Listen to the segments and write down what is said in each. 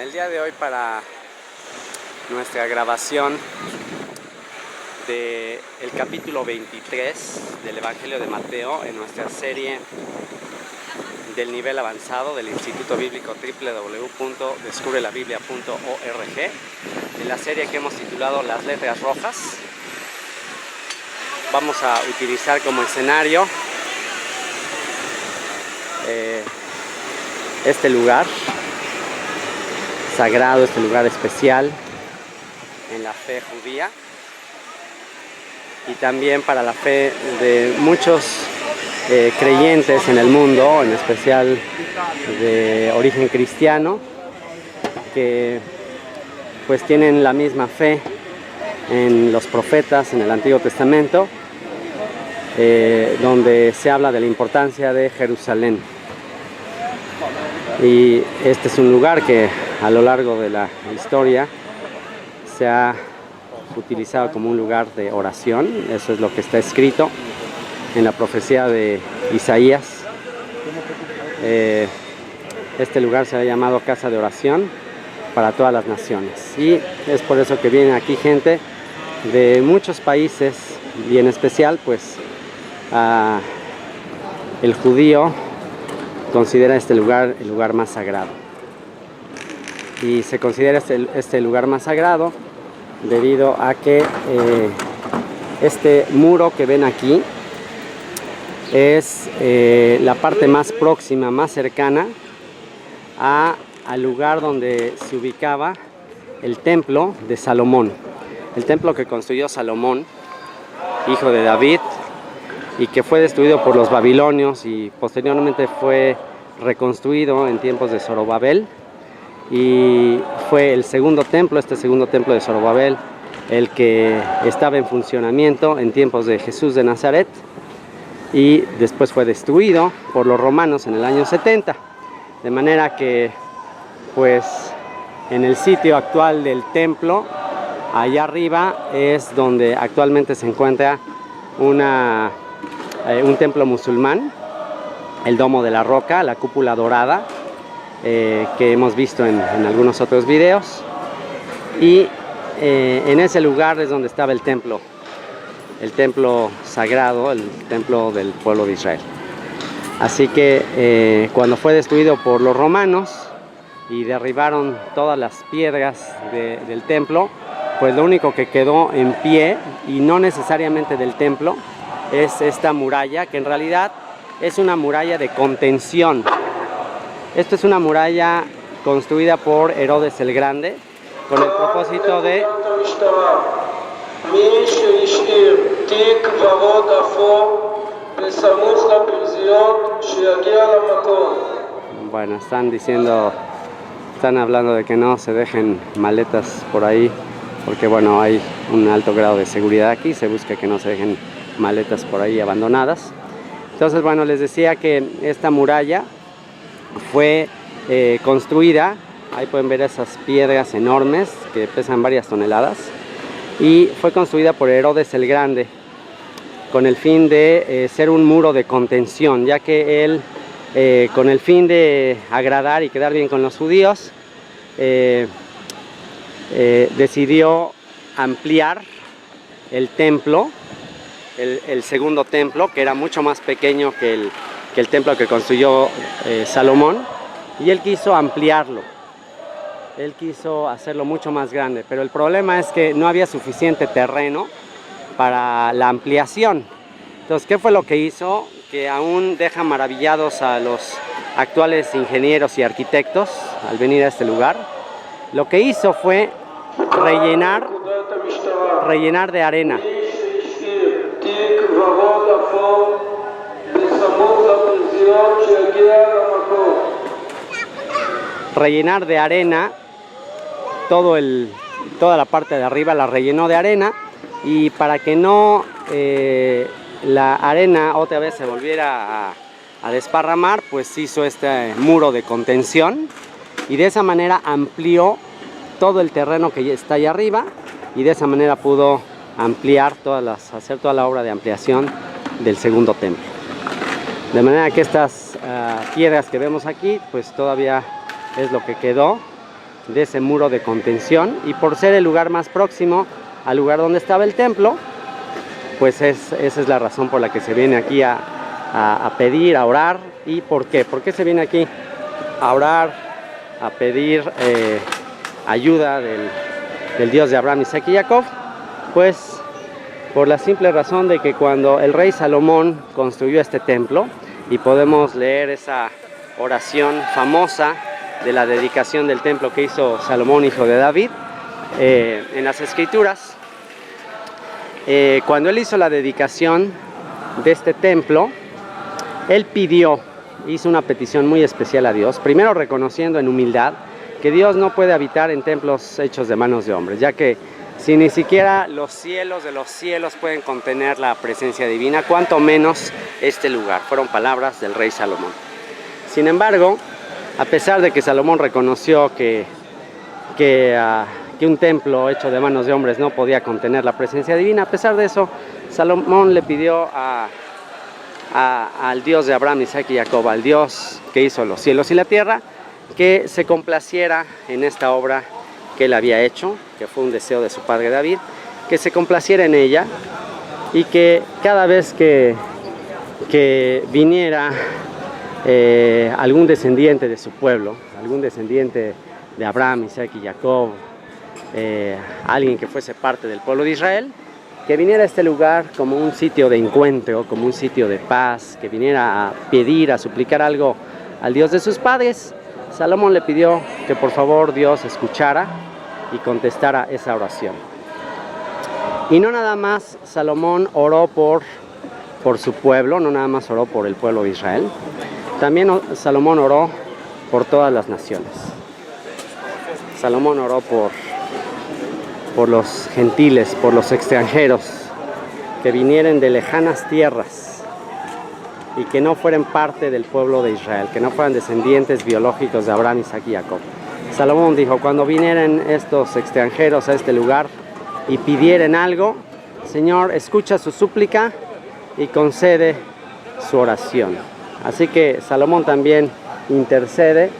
El día de hoy, para nuestra grabación del capítulo 23 del Evangelio de Mateo en nuestra serie del nivel avanzado del Instituto Bíblico www.descubrelabiblia.org, en la serie que hemos titulado Las Letras Rojas, vamos a utilizar como escenario este lugar sagrado, este lugar especial en la fe judía y también para la fe de muchos creyentes en el mundo, en especial de origen cristiano, que pues tienen la misma fe en los profetas en el Antiguo Testamento, donde se habla de la importancia de Jerusalén. Y este es un lugar que a lo largo de la historia se ha utilizado como un lugar de oración. Eso es lo que está escrito en la profecía de Isaías. Este lugar se ha llamado casa de oración para todas las naciones, y es por eso que vienen aquí gente de muchos países, y en especial pues el judío considera este lugar el lugar más sagrado, y se considera este lugar más sagrado debido a que este muro que ven aquí es la parte más próxima, más cercana al lugar donde se ubicaba el templo de Salomón, el templo que construyó Salomón, hijo de David, y que fue destruido por los babilonios y posteriormente fue reconstruido en tiempos de Zorobabel, y fue el segundo templo, este segundo templo de Zorobabel, el que estaba en funcionamiento en tiempos de Jesús de Nazaret, y después fue destruido por los romanos en el año 70, de manera que pues en el sitio actual del templo, allá arriba, es donde actualmente se encuentra un templo musulmán, el Domo de la Roca, la cúpula dorada, que hemos visto en algunos otros videos, y en ese lugar es donde estaba el templo sagrado, el templo del pueblo de Israel. Así que cuando fue destruido por los romanos y derribaron todas las piedras del templo, pues lo único que quedó en pie, y no necesariamente del templo, es esta muralla, que en realidad es una muralla de contención. Esto es una muralla construida por Herodes el Grande con el propósito de bueno, están hablando de que no se dejen maletas por ahí, porque bueno, hay un alto grado de seguridad aquí, se busca que no se dejen maletas por ahí abandonadas. Entonces, bueno, les decía que esta muralla fue construida, ahí pueden ver esas piedras enormes que pesan varias toneladas, y fue construida por Herodes el Grande con el fin de ser un muro de contención, ya que él, con el fin de agradar y quedar bien con los judíos, decidió ampliar el templo, el segundo templo, que era mucho más pequeño que el templo que construyó Salomón, y él quiso ampliarlo, él quiso hacerlo mucho más grande, pero el problema es que no había suficiente terreno para la ampliación. Entonces, ¿qué fue lo que hizo? Que aún deja maravillados a los actuales ingenieros y arquitectos al venir a este lugar. Lo que hizo fue rellenar de arena. Rellenar de arena toda la parte de arriba, la rellenó de arena, y para que no la arena otra vez se volviera a desparramar, pues hizo este muro de contención, y de esa manera amplió todo el terreno que está allá arriba, y de esa manera pudo ampliar hacer toda la obra de ampliación del segundo templo. De manera que estas piedras que vemos aquí, pues todavía es lo que quedó de ese muro de contención, y por ser el lugar más próximo al lugar donde estaba el templo, pues esa es la razón por la que se viene aquí a pedir, a orar. ¿Y por qué? ¿Por qué se viene aquí a orar, a pedir ayuda del Dios de Abraham, Isaac y Jacob? Pues por la simple razón de que cuando el rey Salomón construyó este templo, y podemos leer esa oración famosa de la dedicación del templo que hizo Salomón, hijo de David, en las escrituras, cuando él hizo la dedicación de este templo, él hizo una petición muy especial a Dios, primero reconociendo en humildad que Dios no puede habitar en templos hechos de manos de hombres, ya que si ni siquiera los cielos de los cielos pueden contener la presencia divina, cuanto menos este lugar. Fueron palabras del rey Salomón. Sin embargo, a pesar de que Salomón reconoció que un templo hecho de manos de hombres no podía contener la presencia divina, a pesar de eso, Salomón le pidió al Dios de Abraham, Isaac y Jacob, al Dios que hizo los cielos y la tierra, que se complaciera en esta obra que él había hecho, que fue un deseo de su padre David, que se complaciera en ella, y que cada vez que viniera algún descendiente de su pueblo, algún descendiente de Abraham, Isaac y Jacob, alguien que fuese parte del pueblo de Israel, que viniera a este lugar como un sitio de encuentro, como un sitio de paz, que viniera a pedir, a suplicar algo al Dios de sus padres, Salomón le pidió que por favor Dios escuchara y contestara esa oración. Y no nada más Salomón oró por su pueblo, no nada más oró por el pueblo de Israel, también Salomón oró por todas las naciones. Salomón oró por los gentiles, por los extranjeros que vinieren de lejanas tierras y que no fueran parte del pueblo de Israel, que no fueran descendientes biológicos de Abraham, Isaac y Jacob. Salomón dijo: cuando vinieran estos extranjeros a este lugar y pidieran algo, Señor, escucha su súplica y concede su oración. Así que Salomón también intercede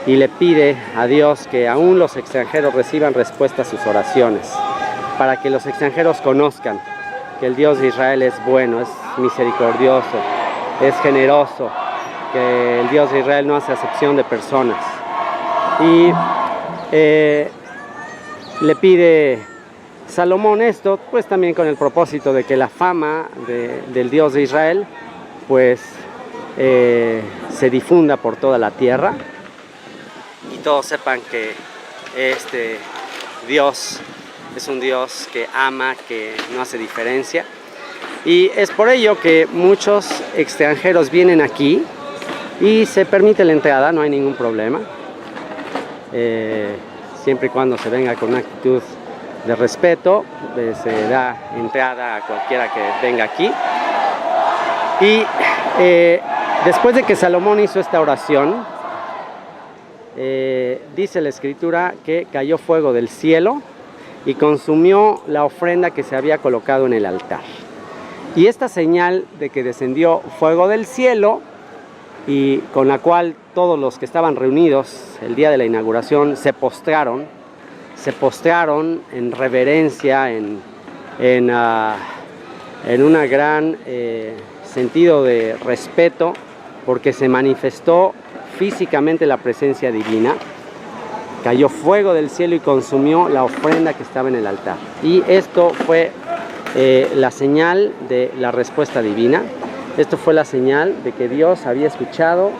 y le pide a Dios que aún los extranjeros reciban respuesta a sus oraciones, para que los extranjeros conozcan que el Dios de Israel es bueno, es misericordioso, es generoso, que el Dios de Israel no hace acepción de personas. Y le pide Salomón esto, pues también con el propósito de que la fama del Dios de Israel, pues se difunda por toda la tierra, y todos sepan que este Dios es un Dios que ama, que no hace diferencia. Y es por ello que muchos extranjeros vienen aquí y se permite la entrada, no hay ningún problema, siempre y cuando se venga con una actitud de respeto, se da entrada a cualquiera que venga aquí. Y después de que Salomón hizo esta oración, dice la escritura que cayó fuego del cielo y consumió la ofrenda que se había colocado en el altar. Y esta señal de que descendió fuego del cielo, y con la cual todos los que estaban reunidos el día de la inauguración se postraron en reverencia, en un gran sentido de respeto, porque se manifestó físicamente la presencia divina. Cayó fuego del cielo y consumió la ofrenda que estaba en el altar. Y esto fue la señal de la respuesta divina. Esto fue la señal de que Dios había escuchado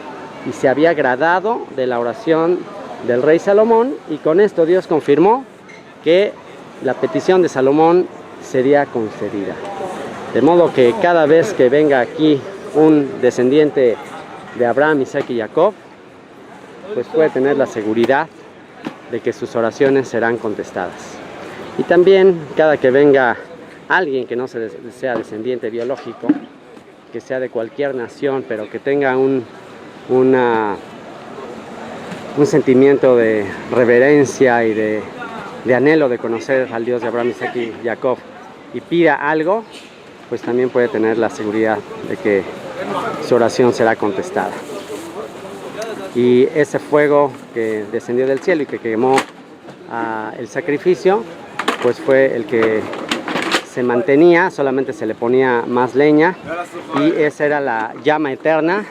y se había agradado de la oración del rey Salomón, y con esto Dios confirmó que la petición de Salomón sería concedida. De modo que cada vez que venga aquí un descendiente de Abraham, Isaac y Jacob, pues puede tener la seguridad de que sus oraciones serán contestadas. Y también cada que venga alguien que no sea descendiente biológico, que sea de cualquier nación, pero que tenga un sentimiento de reverencia y de anhelo de conocer al Dios de Abraham, Isaac y Jacob, y pida algo, pues también puede tener la seguridad de que su oración será contestada. y ese fuego que descendió del cielo y que quemó el sacrificio, pues fue el que se mantenía, solamente se le ponía más leña, y esa era la llama eterna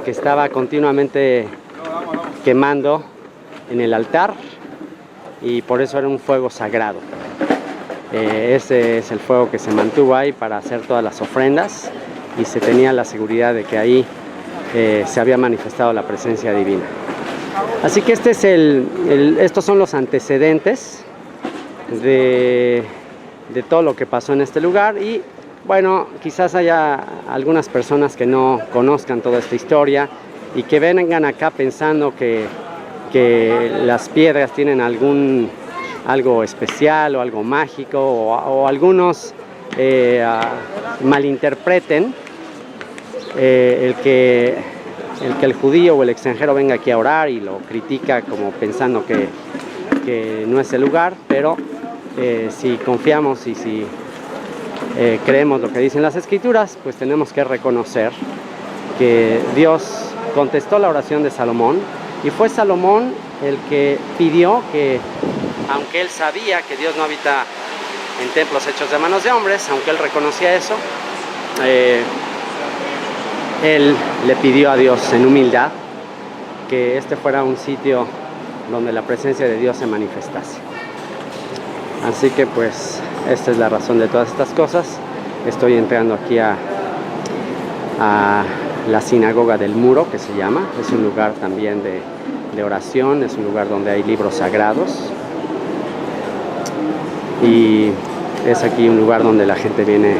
que estaba continuamente quemando en el altar, y por eso era un fuego sagrado. Ese es el fuego que se mantuvo ahí para hacer todas las ofrendas, y se tenía la seguridad de que ahí se había manifestado la presencia divina. Así que estos son los antecedentes de todo lo que pasó en este lugar. Y bueno, quizás haya algunas personas que no conozcan toda esta historia y que vengan acá pensando que las piedras tienen algo especial o algo mágico, o algunos malinterpreten el que el judío o el extranjero venga aquí a orar y lo critica como pensando que no es el lugar. Pero si confiamos y si creemos lo que dicen las escrituras, pues tenemos que reconocer que Dios contestó la oración de Salomón, y fue Salomón el que pidió que, aunque él sabía que Dios no habita en templos hechos de manos de hombres, aunque él reconocía eso, él le pidió a Dios en humildad que este fuera un sitio donde la presencia de Dios se manifestase. Así que pues esta es la razón de todas estas cosas. Estoy entrando aquí a la sinagoga del muro, que se llama. Es un lugar también de oración, es un lugar donde hay libros sagrados, y es aquí un lugar donde la gente viene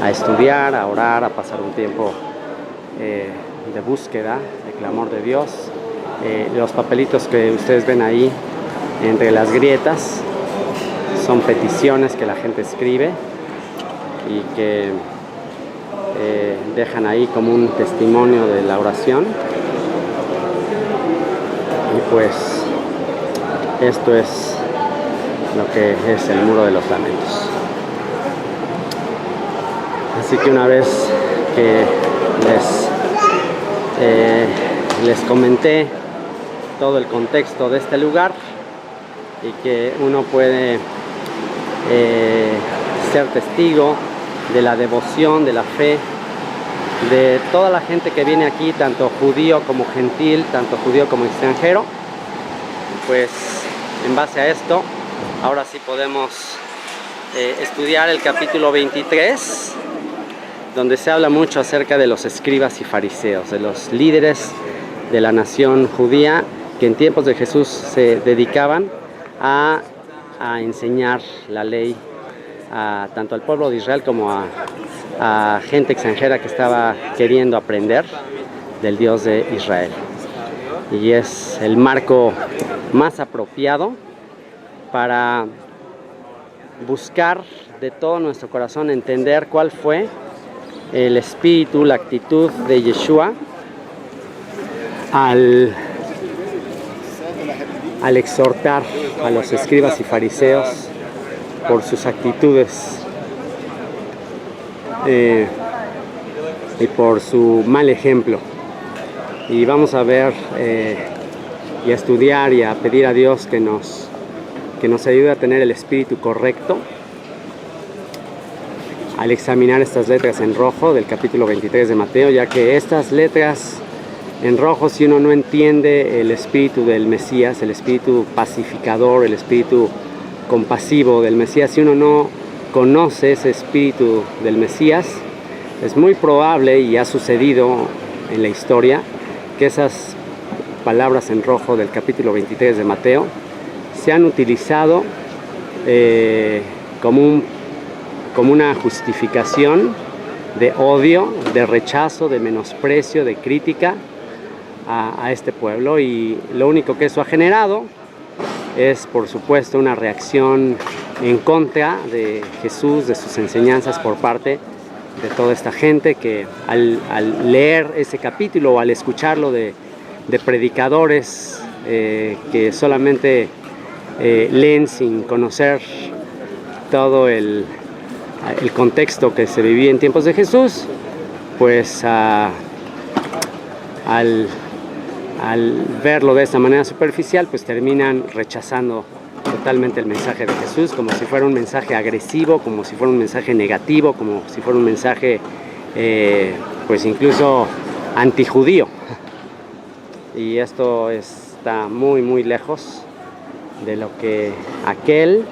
a estudiar, a orar, a pasar un tiempo de búsqueda, de clamor de Dios. Los papelitos que ustedes ven ahí entre las grietas son peticiones que la gente escribe y que dejan ahí como un testimonio de la oración. Y pues esto es lo que es el muro de los lamentos. Así que una vez que les comenté todo el contexto de este lugar, y que uno puede ser testigo de la devoción, de la fe de toda la gente que viene aquí, tanto judío como gentil, tanto judío como extranjero, pues en base a esto, ahora sí podemos estudiar el capítulo 23, donde se habla mucho acerca de los escribas y fariseos, de los líderes de la nación judía que en tiempos de Jesús se dedicaban a enseñar la ley tanto al pueblo de Israel como a gente extranjera que estaba queriendo aprender del Dios de Israel. Y es el marco más apropiado para buscar de todo nuestro corazón entender cuál fue el espíritu, la actitud de Yeshua al exhortar a los escribas y fariseos por sus actitudes y por su mal ejemplo. Y vamos a ver y a estudiar y a pedir a Dios que nos ayude a tener el espíritu correcto al examinar estas letras en rojo del capítulo 23 de Mateo, ya que estas letras en rojo, si uno no entiende el espíritu del Mesías, el espíritu pacificador, el espíritu compasivo del Mesías, si uno no conoce ese espíritu del Mesías, es muy probable, y ha sucedido en la historia, que esas palabras en rojo del capítulo 23 de Mateo se han utilizado como una justificación de odio, de rechazo, de menosprecio, de crítica a este pueblo, y lo único que eso ha generado es, por supuesto, una reacción en contra de Jesús, de sus enseñanzas por parte de toda esta gente que al leer ese capítulo o al escucharlo de predicadores que solamente leen sin conocer todo el contexto que se vivía en tiempos de Jesús, pues al al verlo de esta manera superficial, pues terminan rechazando totalmente el mensaje de Jesús, como si fuera un mensaje agresivo, como si fuera un mensaje negativo, como si fuera un mensaje pues incluso antijudío. Y esto está muy muy lejos de lo que aquel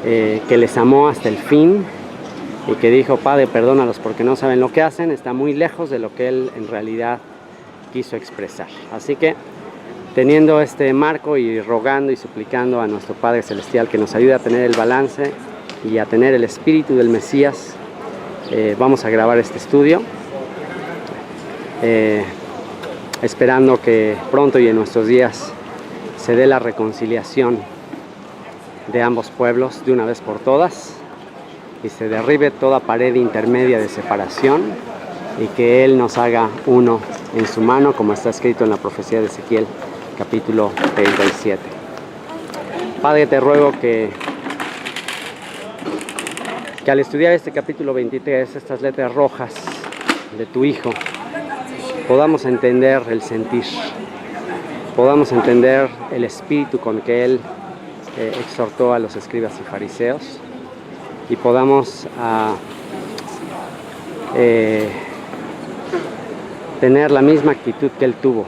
que les amó hasta el fin y que dijo: Padre, perdónalos porque no saben lo que hacen, está muy lejos de lo que él en realidad quiso expresar. Así que, teniendo este marco y rogando y suplicando a nuestro Padre Celestial que nos ayude a tener el balance y a tener el espíritu del Mesías, vamos a grabar este estudio, esperando que pronto y en nuestros días se dé la reconciliación de ambos pueblos de una vez por todas y se derribe toda pared intermedia de separación y que Él nos haga uno en su mano, como está escrito en la profecía de Ezequiel capítulo 37. Padre, te ruego que al estudiar este capítulo 23, estas letras rojas de tu Hijo, podamos entender el sentir, podamos entender el espíritu con que Él exhortó a los escribas y fariseos y podamos tener la misma actitud que Él tuvo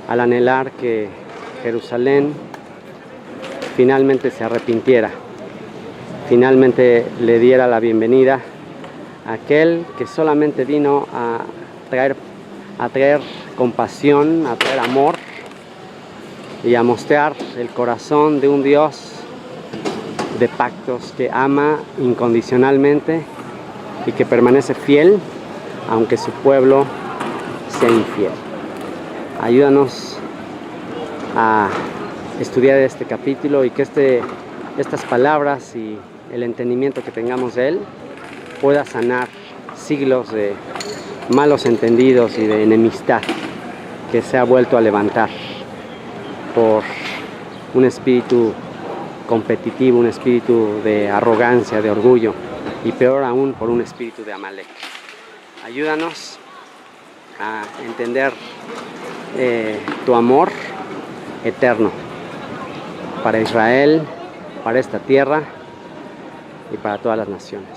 al anhelar que Jerusalén finalmente se arrepintiera, finalmente le diera la bienvenida a aquel que solamente vino a traer compasión, a traer amor y a mostrar el corazón de un Dios de pactos que ama incondicionalmente y que permanece fiel aunque su pueblo sea infiel. Ayúdanos a estudiar este capítulo y que estas palabras y el entendimiento que tengamos de él pueda sanar siglos de malos entendidos y de enemistad que se ha vuelto a levantar por un espíritu competitivo, un espíritu de arrogancia, de orgullo y peor aún por un espíritu de Amalek. Ayúdanos a entender tu amor eterno para Israel, para esta tierra y para todas las naciones.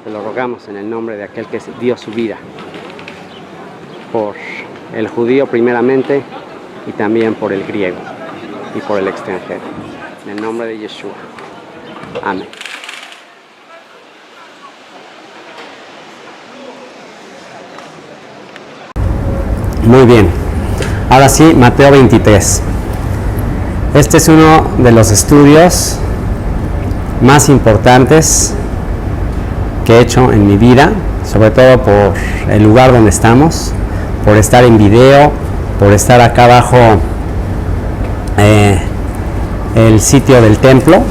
Te lo rogamos en el nombre de aquel que dio su vida por el judío primeramente y también por el griego y por el extranjero. En el nombre de Yeshua. Amén. Muy bien. Ahora sí, Mateo 23. Este es uno de los estudios más importantes que he hecho en mi vida, sobre todo por el lugar donde estamos, por estar en video, por estar acá abajo el sitio del templo,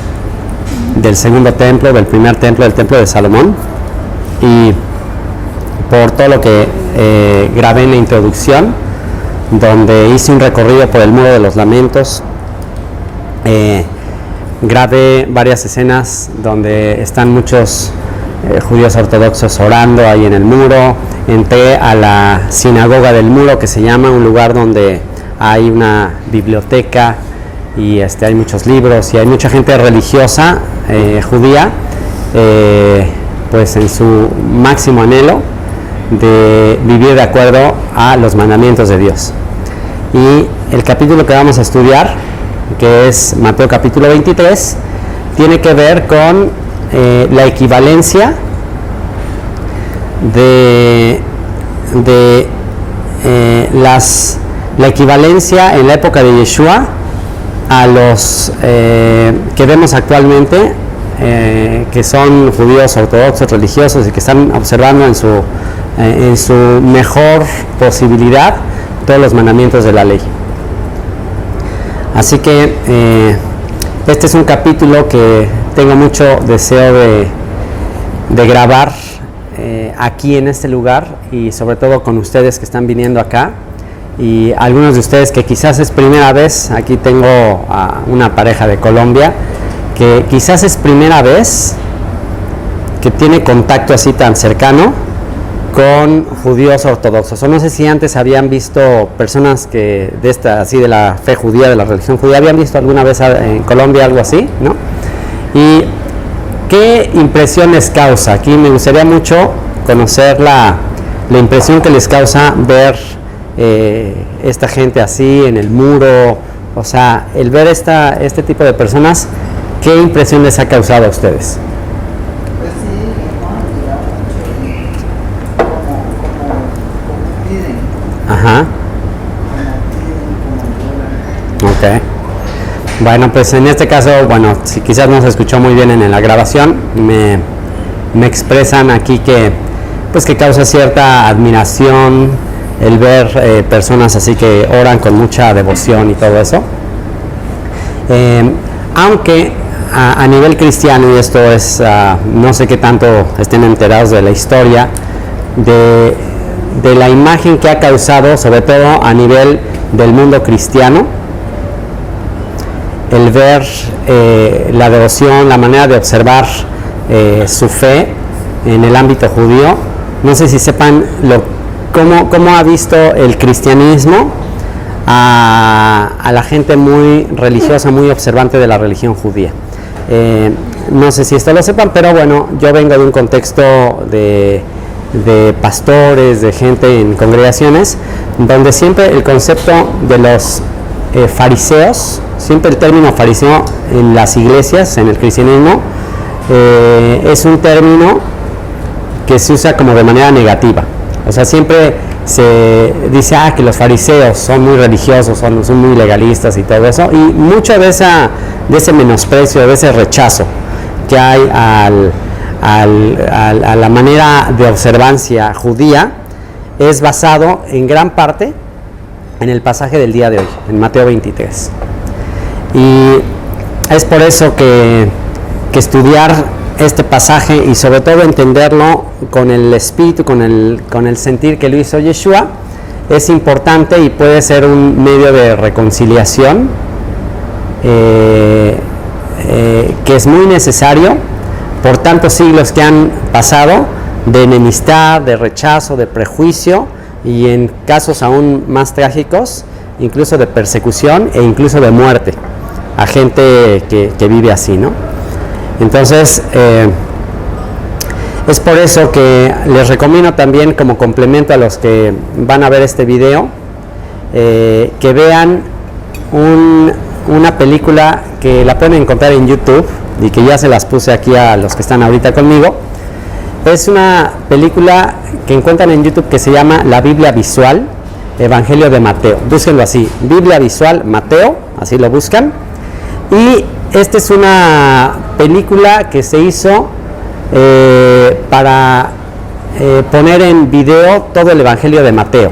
del segundo templo, del primer templo, del templo de Salomón, y por todo lo que grabé en la introducción, donde hice un recorrido por el Muro de los Lamentos. Grabé varias escenas donde están muchos judíos ortodoxos orando ahí en el muro. Entré a la sinagoga del muro, que se llama, un lugar donde hay una biblioteca y hay muchos libros y hay mucha gente religiosa judía, pues en su máximo anhelo de vivir de acuerdo a los mandamientos de Dios. Y el capítulo que vamos a estudiar, que es Mateo capítulo 23, tiene que ver con la equivalencia la equivalencia en la época de Yeshua a los que vemos actualmente, que son judíos ortodoxos religiosos y que están observando en su mejor posibilidad todos los mandamientos de la ley. Así que este es un capítulo que tengo mucho deseo de grabar aquí en este lugar y sobre todo con ustedes que están viniendo acá y algunos de ustedes que quizás es primera vez. Aquí tengo a una pareja de Colombia que quizás es primera vez que tiene contacto así tan cercano con judíos ortodoxos. O no sé si antes habían visto personas que de la fe judía, de la religión judía, habían visto alguna vez en Colombia algo así, ¿no? Y ¿qué impresión les causa? Aquí me gustaría mucho conocer la impresión que les causa ver esta gente así en el muro. O sea, el ver este tipo de personas, ¿qué impresión les ha causado a ustedes? Pues sí, como piden, Ajá. como Ok. Bueno, pues en este caso, bueno, si quizás no se escuchó muy bien en la grabación, me expresan aquí que causa cierta admiración el ver personas así que oran con mucha devoción y todo eso. Aunque a nivel cristiano, y esto es, no sé qué tanto estén enterados de la historia, de la imagen que ha causado, sobre todo a nivel del mundo cristiano, el ver la devoción, la manera de observar su fe en el ámbito judío. No sé si sepan cómo ha visto el cristianismo a la gente muy religiosa, muy observante de la religión judía. No sé si esto lo sepan, pero bueno, yo vengo de un contexto de pastores, de gente en congregaciones, donde siempre el concepto de los fariseos, siempre el término fariseo en las iglesias, en el cristianismo, es un término que se usa como de manera negativa. O sea, siempre se dice que los fariseos son muy religiosos, son muy legalistas y todo eso, y mucho de ese menosprecio, de ese rechazo que hay a la manera de observancia judía es basado en gran parte en el pasaje del día de hoy, en Mateo 23. Y es por eso que estudiar este pasaje y sobre todo entenderlo con el espíritu, con el sentir que lo hizo Yeshua, es importante y puede ser un medio de reconciliación que es muy necesario por tantos siglos que han pasado de enemistad, de rechazo, de prejuicio y en casos aún más trágicos, incluso de persecución e incluso de muerte a gente que vive así, ¿no? Entonces, es por eso que les recomiendo también, como complemento a los que van a ver este video, que vean una película que la pueden encontrar en YouTube y que ya se las puse aquí a los que están ahorita conmigo. Es una película que encuentran en YouTube que se llama La Biblia Visual, Evangelio de Mateo. Búsquenlo así, Biblia Visual Mateo, así lo buscan. Y esta es una película que se hizo para poner en video todo el Evangelio de Mateo.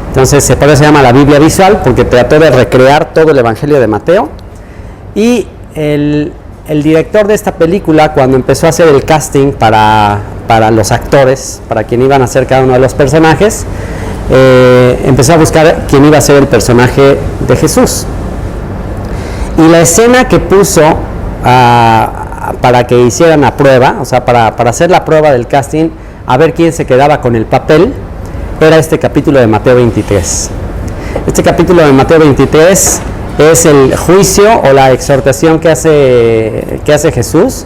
Entonces, por eso se llama La Biblia Visual, porque trató de recrear todo el Evangelio de Mateo. Y el director de esta película, cuando empezó a hacer el casting para los actores, para quien iban a ser cada uno de los personajes, empezó a buscar quién iba a ser el personaje de Jesús. Y la escena que puso para que hicieran la prueba, o sea, para hacer la prueba del casting, a ver quién se quedaba con el papel, era este capítulo de Mateo 23. Este capítulo de Mateo 23 es el juicio o la exhortación que hace Jesús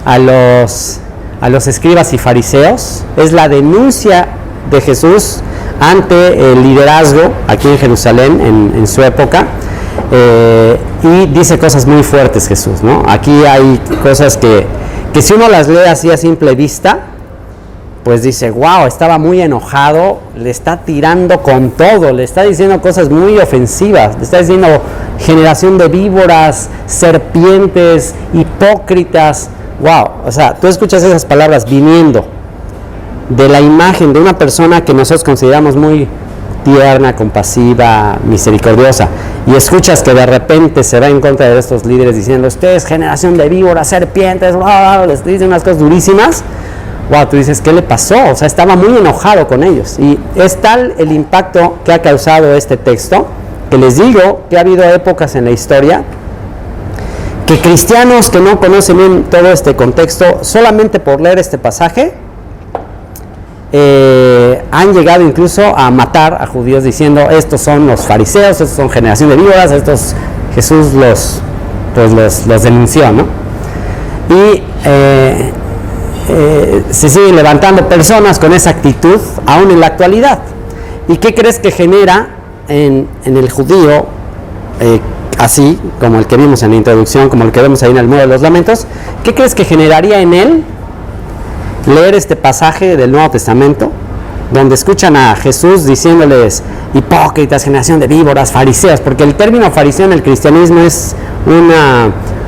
a los escribas y fariseos. Es la denuncia de Jesús ante el liderazgo aquí en Jerusalén en su época. Y dice cosas muy fuertes Jesús, ¿no? Aquí hay cosas que si uno las lee así a simple vista, pues dice, wow, estaba muy enojado, le está tirando con todo, le está diciendo cosas muy ofensivas, le está diciendo generación de víboras, serpientes, hipócritas. Wow, o sea, tú escuchas esas palabras viniendo de la imagen de una persona que nosotros consideramos muy tierna, compasiva, misericordiosa, y escuchas que de repente se va en contra de estos líderes diciendo, ustedes generación de víboras, serpientes, les dicen unas cosas durísimas. Wow, tú dices, ¿qué le pasó? O sea, estaba muy enojado con ellos. Y es tal el impacto que ha causado este texto, que les digo que ha habido épocas en la historia que cristianos que no conocen bien todo este contexto, solamente por leer este pasaje, han llegado incluso a matar a judíos diciendo, estos son los fariseos, estos son generación de víboras, estos Jesús los denunció, ¿no? Y se siguen levantando personas con esa actitud aún en la actualidad. ¿Y qué crees que genera en el judío, así como el que vimos en la introducción, como el que vemos ahí en el Muro de los Lamentos? ¿Qué crees que generaría en él leer este pasaje del Nuevo Testamento, donde escuchan a Jesús diciéndoles hipócritas, generación de víboras, fariseos? Porque el término fariseo en el cristianismo es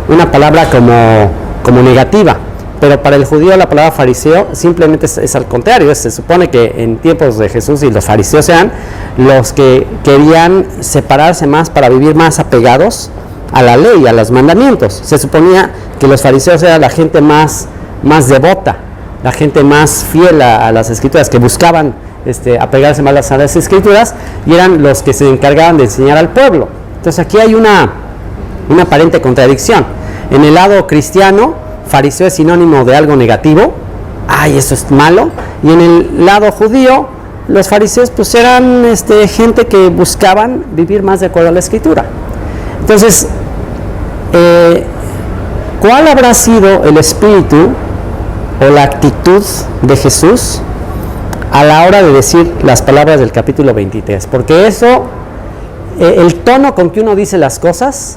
una palabra como negativa, pero para el judío la palabra fariseo simplemente es al contrario. Se supone que en tiempos de Jesús y los fariseos eran los que querían separarse más para vivir más apegados a la ley, a los mandamientos. Se suponía que los fariseos eran la gente más devota, la gente más fiel a las escrituras, que buscaban apegarse más a las escrituras, y eran los que se encargaban de enseñar al pueblo. Entonces aquí hay una aparente contradicción. En el lado cristiano, fariseo es sinónimo de algo negativo, ay, eso es malo, y en el lado judío, los fariseos pues eran gente que buscaban vivir más de acuerdo a la escritura. Entonces, ¿cuál habrá sido el espíritu o la actitud de Jesús a la hora de decir las palabras del capítulo 23? Porque eso, el tono con que uno dice las cosas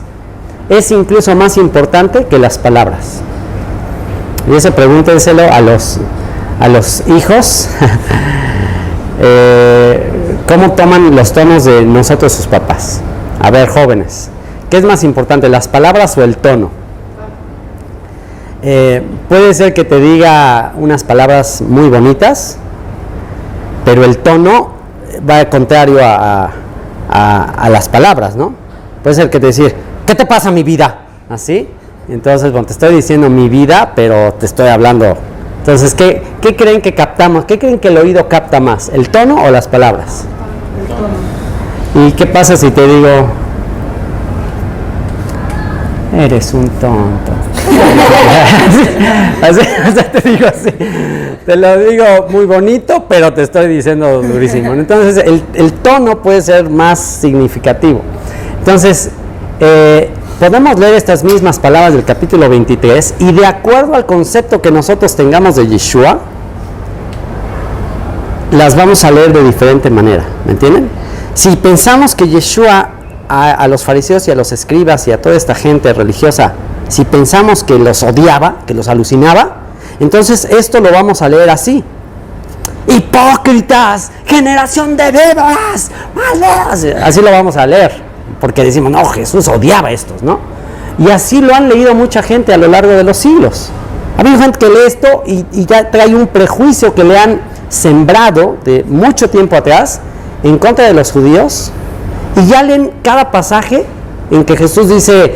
es incluso más importante que las palabras. Y eso pregúntenselo a los hijos, cómo toman los tonos de nosotros sus papás. A ver, jóvenes, ¿qué es más importante, las palabras o el tono? Puede ser que te diga unas palabras muy bonitas, pero el tono va contrario a las palabras, ¿no? Puede ser que te decir, ¿qué te pasa, mi vida? ¿Así? Entonces, bueno, te estoy diciendo mi vida, pero te estoy hablando. Entonces, ¿qué creen que captamos? ¿Qué creen que el oído capta más? ¿El tono o las palabras? El tono. ¿Y qué pasa si te digo, eres un tonto? O sea, te digo así, te lo digo muy bonito, pero te estoy diciendo durísimo. Entonces, el tono puede ser más significativo. Entonces, podemos leer estas mismas palabras del capítulo 23 y de acuerdo al concepto que nosotros tengamos de Yeshua, las vamos a leer de diferente manera, ¿me entienden? Si pensamos que Yeshua a los fariseos y a los escribas y a toda esta gente religiosa, si pensamos que los odiaba, que los alucinaba, entonces esto lo vamos a leer así: hipócritas, generación de víboras, malvados. Así lo vamos a leer, porque decimos, no, Jesús odiaba a estos, ¿no? Y así lo han leído mucha gente a lo largo de los siglos. Ha habido gente que lee esto y ya trae un prejuicio que le han sembrado de mucho tiempo atrás en contra de los judíos, y ya leen cada pasaje en que Jesús dice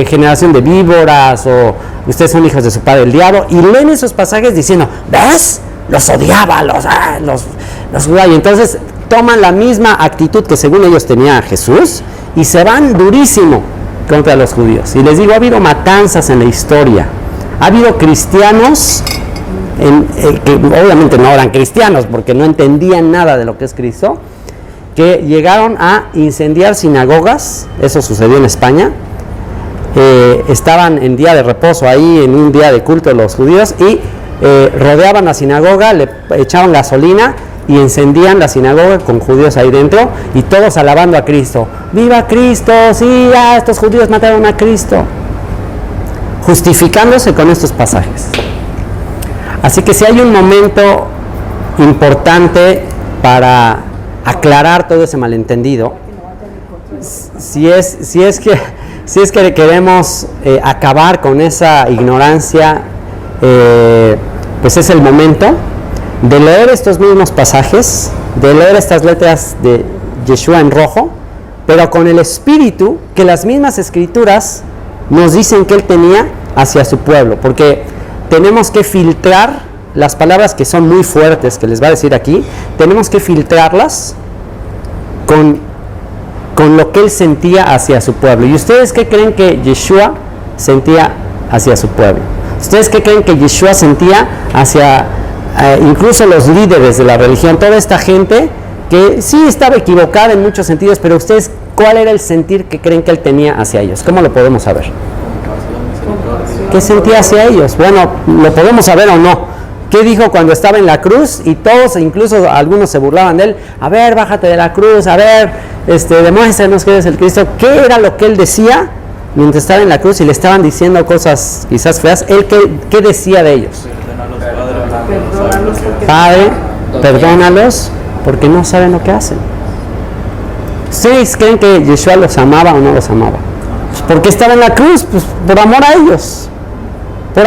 generación de víboras, o ustedes son hijos de su padre el diablo, y leen esos pasajes diciendo, ¿ves? Los odiaba, los judíos. Y entonces toman la misma actitud que según ellos tenía Jesús y se van durísimo contra los judíos. Y les digo, ha habido matanzas en la historia, ha habido cristianos que obviamente no eran cristianos porque no entendían nada de lo que es Cristo, que llegaron a incendiar sinagogas. Eso sucedió en España. Estaban en día de reposo ahí, en un día de culto los judíos, y rodeaban la sinagoga, le echaban gasolina y encendían la sinagoga con judíos ahí dentro, y todos alabando a Cristo. ¡Viva Cristo! Sí, ya estos judíos mataron a Cristo, justificándose con estos pasajes. Así que si hay un momento importante para aclarar todo ese malentendido, si es que queremos acabar con esa ignorancia, pues es el momento de leer estos mismos pasajes, de leer estas letras de Yeshua en rojo, pero con el espíritu que las mismas escrituras nos dicen que él tenía hacia su pueblo, porque tenemos que filtrar las palabras que son muy fuertes, que les va a decir aquí, tenemos que filtrarlas con lo que él sentía hacia su pueblo. ¿Y ustedes qué creen que Yeshua sentía hacia su pueblo? ¿Ustedes qué creen que Yeshua sentía hacia incluso los líderes de la religión, toda esta gente que sí estaba equivocada en muchos sentidos, pero ustedes, ¿cuál era el sentir que creen que él tenía hacia ellos? ¿Cómo lo podemos saber? ¿Qué sentía hacia ellos? Bueno, lo podemos saber o no. ¿Qué dijo cuando estaba en la cruz? Y todos, incluso algunos se burlaban de él. A ver, bájate de la cruz, a ver, demuéstranos que eres el Cristo. ¿Qué era lo que él decía mientras estaba en la cruz y le estaban diciendo cosas quizás feas? ¿Él qué decía de ellos? Padre, perdónalos porque no saben lo que hacen. ¿Ustedes creen que Yeshua los amaba o no los amaba? Pues porque estaba en la cruz, pues por amor a ellos. Por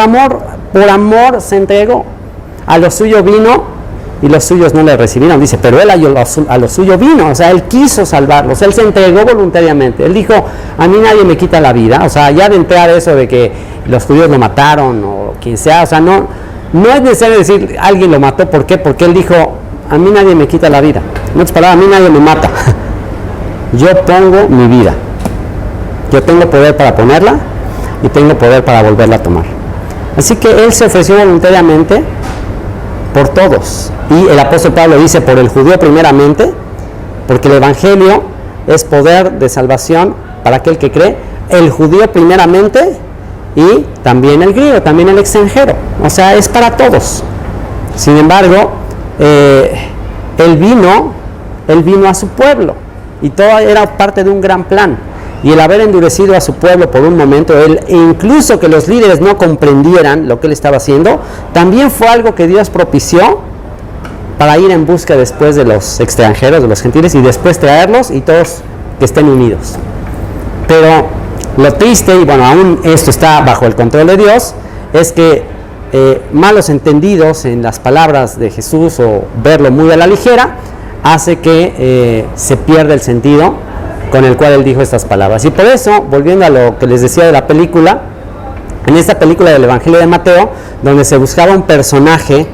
amor se entregó. A lo suyo vino y los suyos no le recibieron. Dice, pero él a lo suyo vino. O sea, él quiso salvarlos. Él se entregó voluntariamente. Él dijo, a mí nadie me quita la vida. O sea, ya de entrar eso de que los judíos lo mataron o quien sea. O sea, no es necesario decir, alguien lo mató. ¿Por qué? Porque él dijo, a mí nadie me quita la vida. En otras palabras, a mí nadie me mata. Yo pongo mi vida. Yo tengo poder para ponerla y tengo poder para volverla a tomar. Así que él se ofreció voluntariamente por todos. Y el apóstol Pablo dice, por el judío primeramente, porque el evangelio es poder de salvación para aquel que cree, el judío primeramente y también el griego, también el extranjero. O sea, es para todos. Sin embargo, él vino a su pueblo y todo era parte de un gran plan. Y el haber endurecido a su pueblo por un momento, incluso que los líderes no comprendieran lo que él estaba haciendo, también fue algo que Dios propició para ir en busca después de los extranjeros, de los gentiles, y después traerlos y todos que estén unidos. Pero lo triste, y bueno, aún esto está bajo el control de Dios, es que malos entendidos en las palabras de Jesús o verlo muy a la ligera, hace que se pierda el sentido con el cual él dijo estas palabras. Y por eso, volviendo a lo que les decía de la película, en esta película del Evangelio de Mateo, donde se buscaba un personaje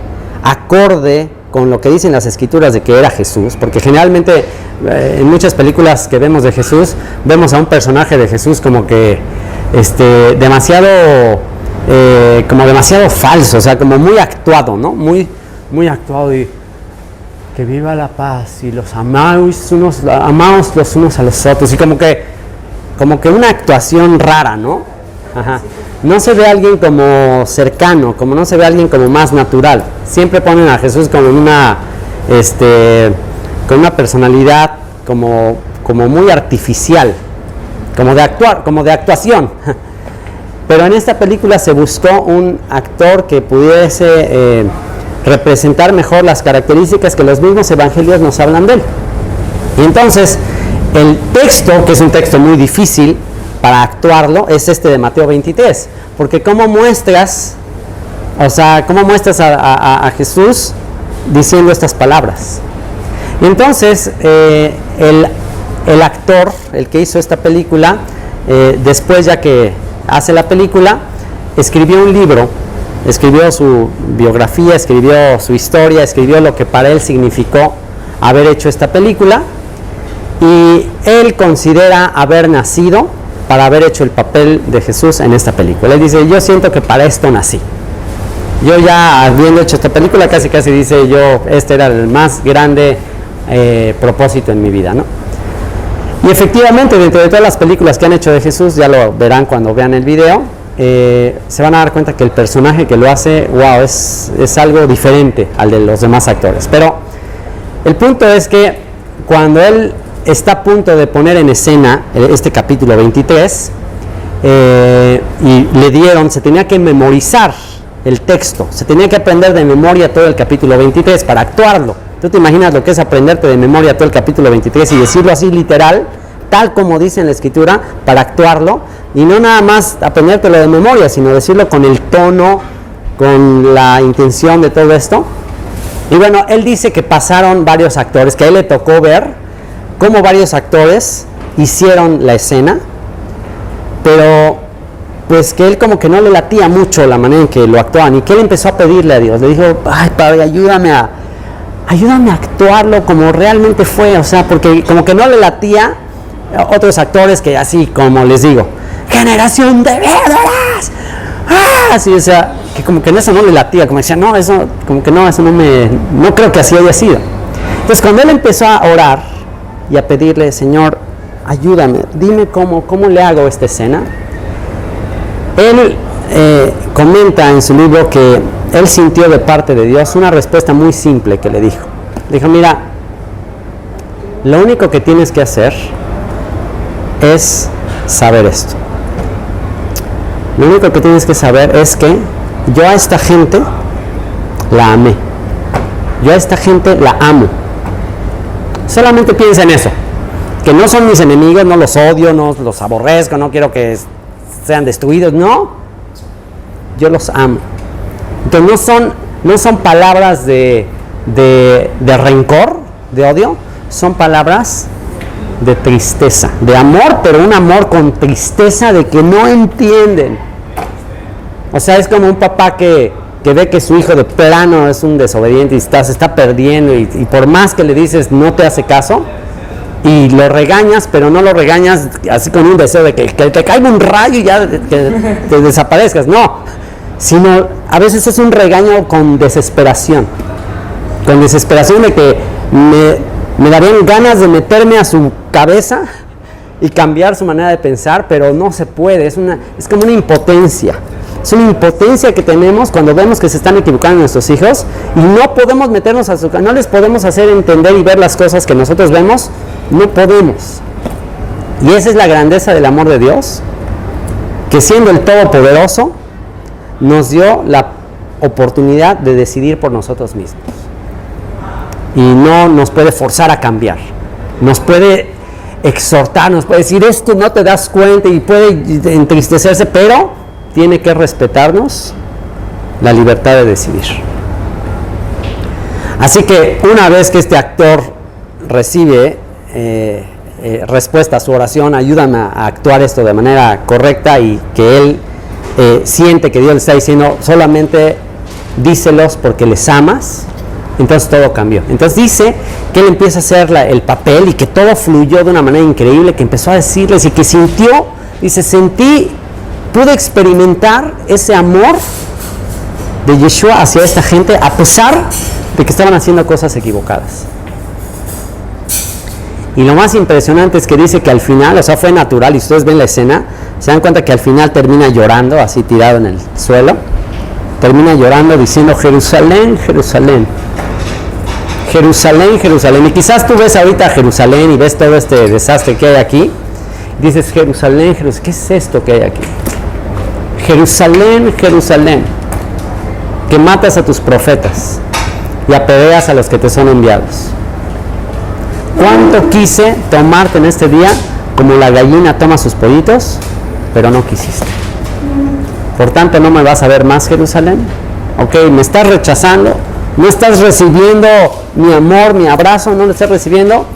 acorde con lo que dicen las escrituras de que era Jesús, porque generalmente en muchas películas que vemos de Jesús, vemos a un personaje de Jesús como que demasiado falso, o sea, como muy actuado, ¿no? Muy actuado, y que viva la paz y los amaos los unos a los otros, y como que una actuación rara, ¿no? Ajá. No se ve a alguien como cercano, como no se ve a alguien como más natural. Siempre ponen a Jesús como con una personalidad como muy artificial, como de actuación. Pero en esta película se buscó un actor que pudiese representar mejor las características que los mismos evangelios nos hablan de él. Y entonces el texto, que es un texto muy difícil para actuarlo, es este de Mateo 23, porque ¿cómo muestras a Jesús diciendo estas palabras? Y entonces el actor, el que hizo esta película, después, ya que hace la película, escribió un libro, escribió su biografía, escribió su historia, escribió lo que para él significó haber hecho esta película, y él considera haber nacido para haber hecho el papel de Jesús en esta película. Él dice, yo siento que para esto nací. Yo ya habiendo hecho esta película, casi dice yo, este era el más grande propósito en mi vida, ¿no? Y efectivamente, dentro de todas las películas que han hecho de Jesús, ya lo verán cuando vean el video, se van a dar cuenta que el personaje que lo hace, wow, es algo diferente al de los demás actores. Pero el punto es que cuando él está a punto de poner en escena este capítulo 23, y se tenía que memorizar el texto, se tenía que aprender de memoria todo el capítulo 23 para actuarlo. ¿Tú te imaginas lo que es aprenderte de memoria todo el capítulo 23 y decirlo así literal, tal como dice en la escritura, para actuarlo? Y no nada más aprendértelo de memoria, sino decirlo con el tono, con la intención de todo esto. Y bueno, él dice que pasaron varios actores, que a él le tocó ver cómo varios actores hicieron la escena, pero pues que él como que no le latía mucho la manera en que lo actuaban, y que él empezó a pedirle a Dios, le dijo, ay Padre, ayúdame a actuarlo como realmente fue, o sea, porque como que no le latía a otros actores que así como les digo, generación de verduras, así, o sea, que como que en eso no le latía, como decía, no, eso, como que no, eso no creo que así haya sido. Entonces cuando él empezó a orar y a pedirle, Señor, ayúdame, dime cómo le hago esta escena, él comenta en su libro que él sintió de parte de Dios una respuesta muy simple que le dijo. Dijo, mira, lo único que tienes que hacer es saber esto. Lo único que tienes que saber es que yo a esta gente la amé. Yo a esta gente la amo. Solamente piensa en eso. Que no son mis enemigos, no los odio, no los aborrezco, no quiero que sean destruidos. No. Yo los amo. Entonces no son palabras de rencor, de odio. Son palabras de tristeza, de amor, pero un amor con tristeza de que no entienden. O sea, es como un papá que ve que su hijo de plano es un desobediente y se está perdiendo y por más que le dices no te hace caso y lo regañas, pero no lo regañas así con un deseo de que te caiga un rayo y ya que te desaparezcas, no, sino a veces es un regaño con desesperación de que me darían ganas de meterme a su cabeza y cambiar su manera de pensar, pero no se puede, es como una impotencia. Es una impotencia que tenemos cuando vemos que se están equivocando nuestros hijos y no podemos meternos a su cabeza, no les podemos hacer entender y ver las cosas que nosotros vemos, no podemos. Y esa es la grandeza del amor de Dios, que siendo el Todopoderoso, nos dio la oportunidad de decidir por nosotros mismos. Y no nos puede forzar a cambiar, nos puede exhortar, nos puede decir esto no te das cuenta y puede entristecerse, pero tiene que respetarnos la libertad de decidir. Así que una vez que este actor recibe respuesta a su oración, ayúdame a actuar esto de manera correcta y que él siente que Dios le está diciendo solamente díselos porque les amas, entonces todo cambió. Entonces dice que él empieza a hacer el papel y que todo fluyó de una manera increíble, que empezó a decirles y que sintió, dice, pude experimentar ese amor de Yeshua hacia esta gente a pesar de que estaban haciendo cosas equivocadas. Y lo más impresionante es que dice que al final, o sea, fue natural, y ustedes ven la escena, se dan cuenta que al final termina llorando, así tirado en el suelo, termina llorando diciendo, Jerusalén, Jerusalén, Jerusalén, Jerusalén. Y quizás tú ves ahorita Jerusalén y ves todo este desastre que hay aquí, y dices, Jerusalén, Jerusalén, ¿qué es esto que hay aquí? Jerusalén, Jerusalén, que matas a tus profetas y apedreas a los que te son enviados. ¿Cuánto quise tomarte en este día como la gallina toma sus pollitos, pero no quisiste? Por tanto, no me vas a ver más, Jerusalén. Ok, me estás rechazando, no estás recibiendo mi amor, mi abrazo, no lo estás recibiendo,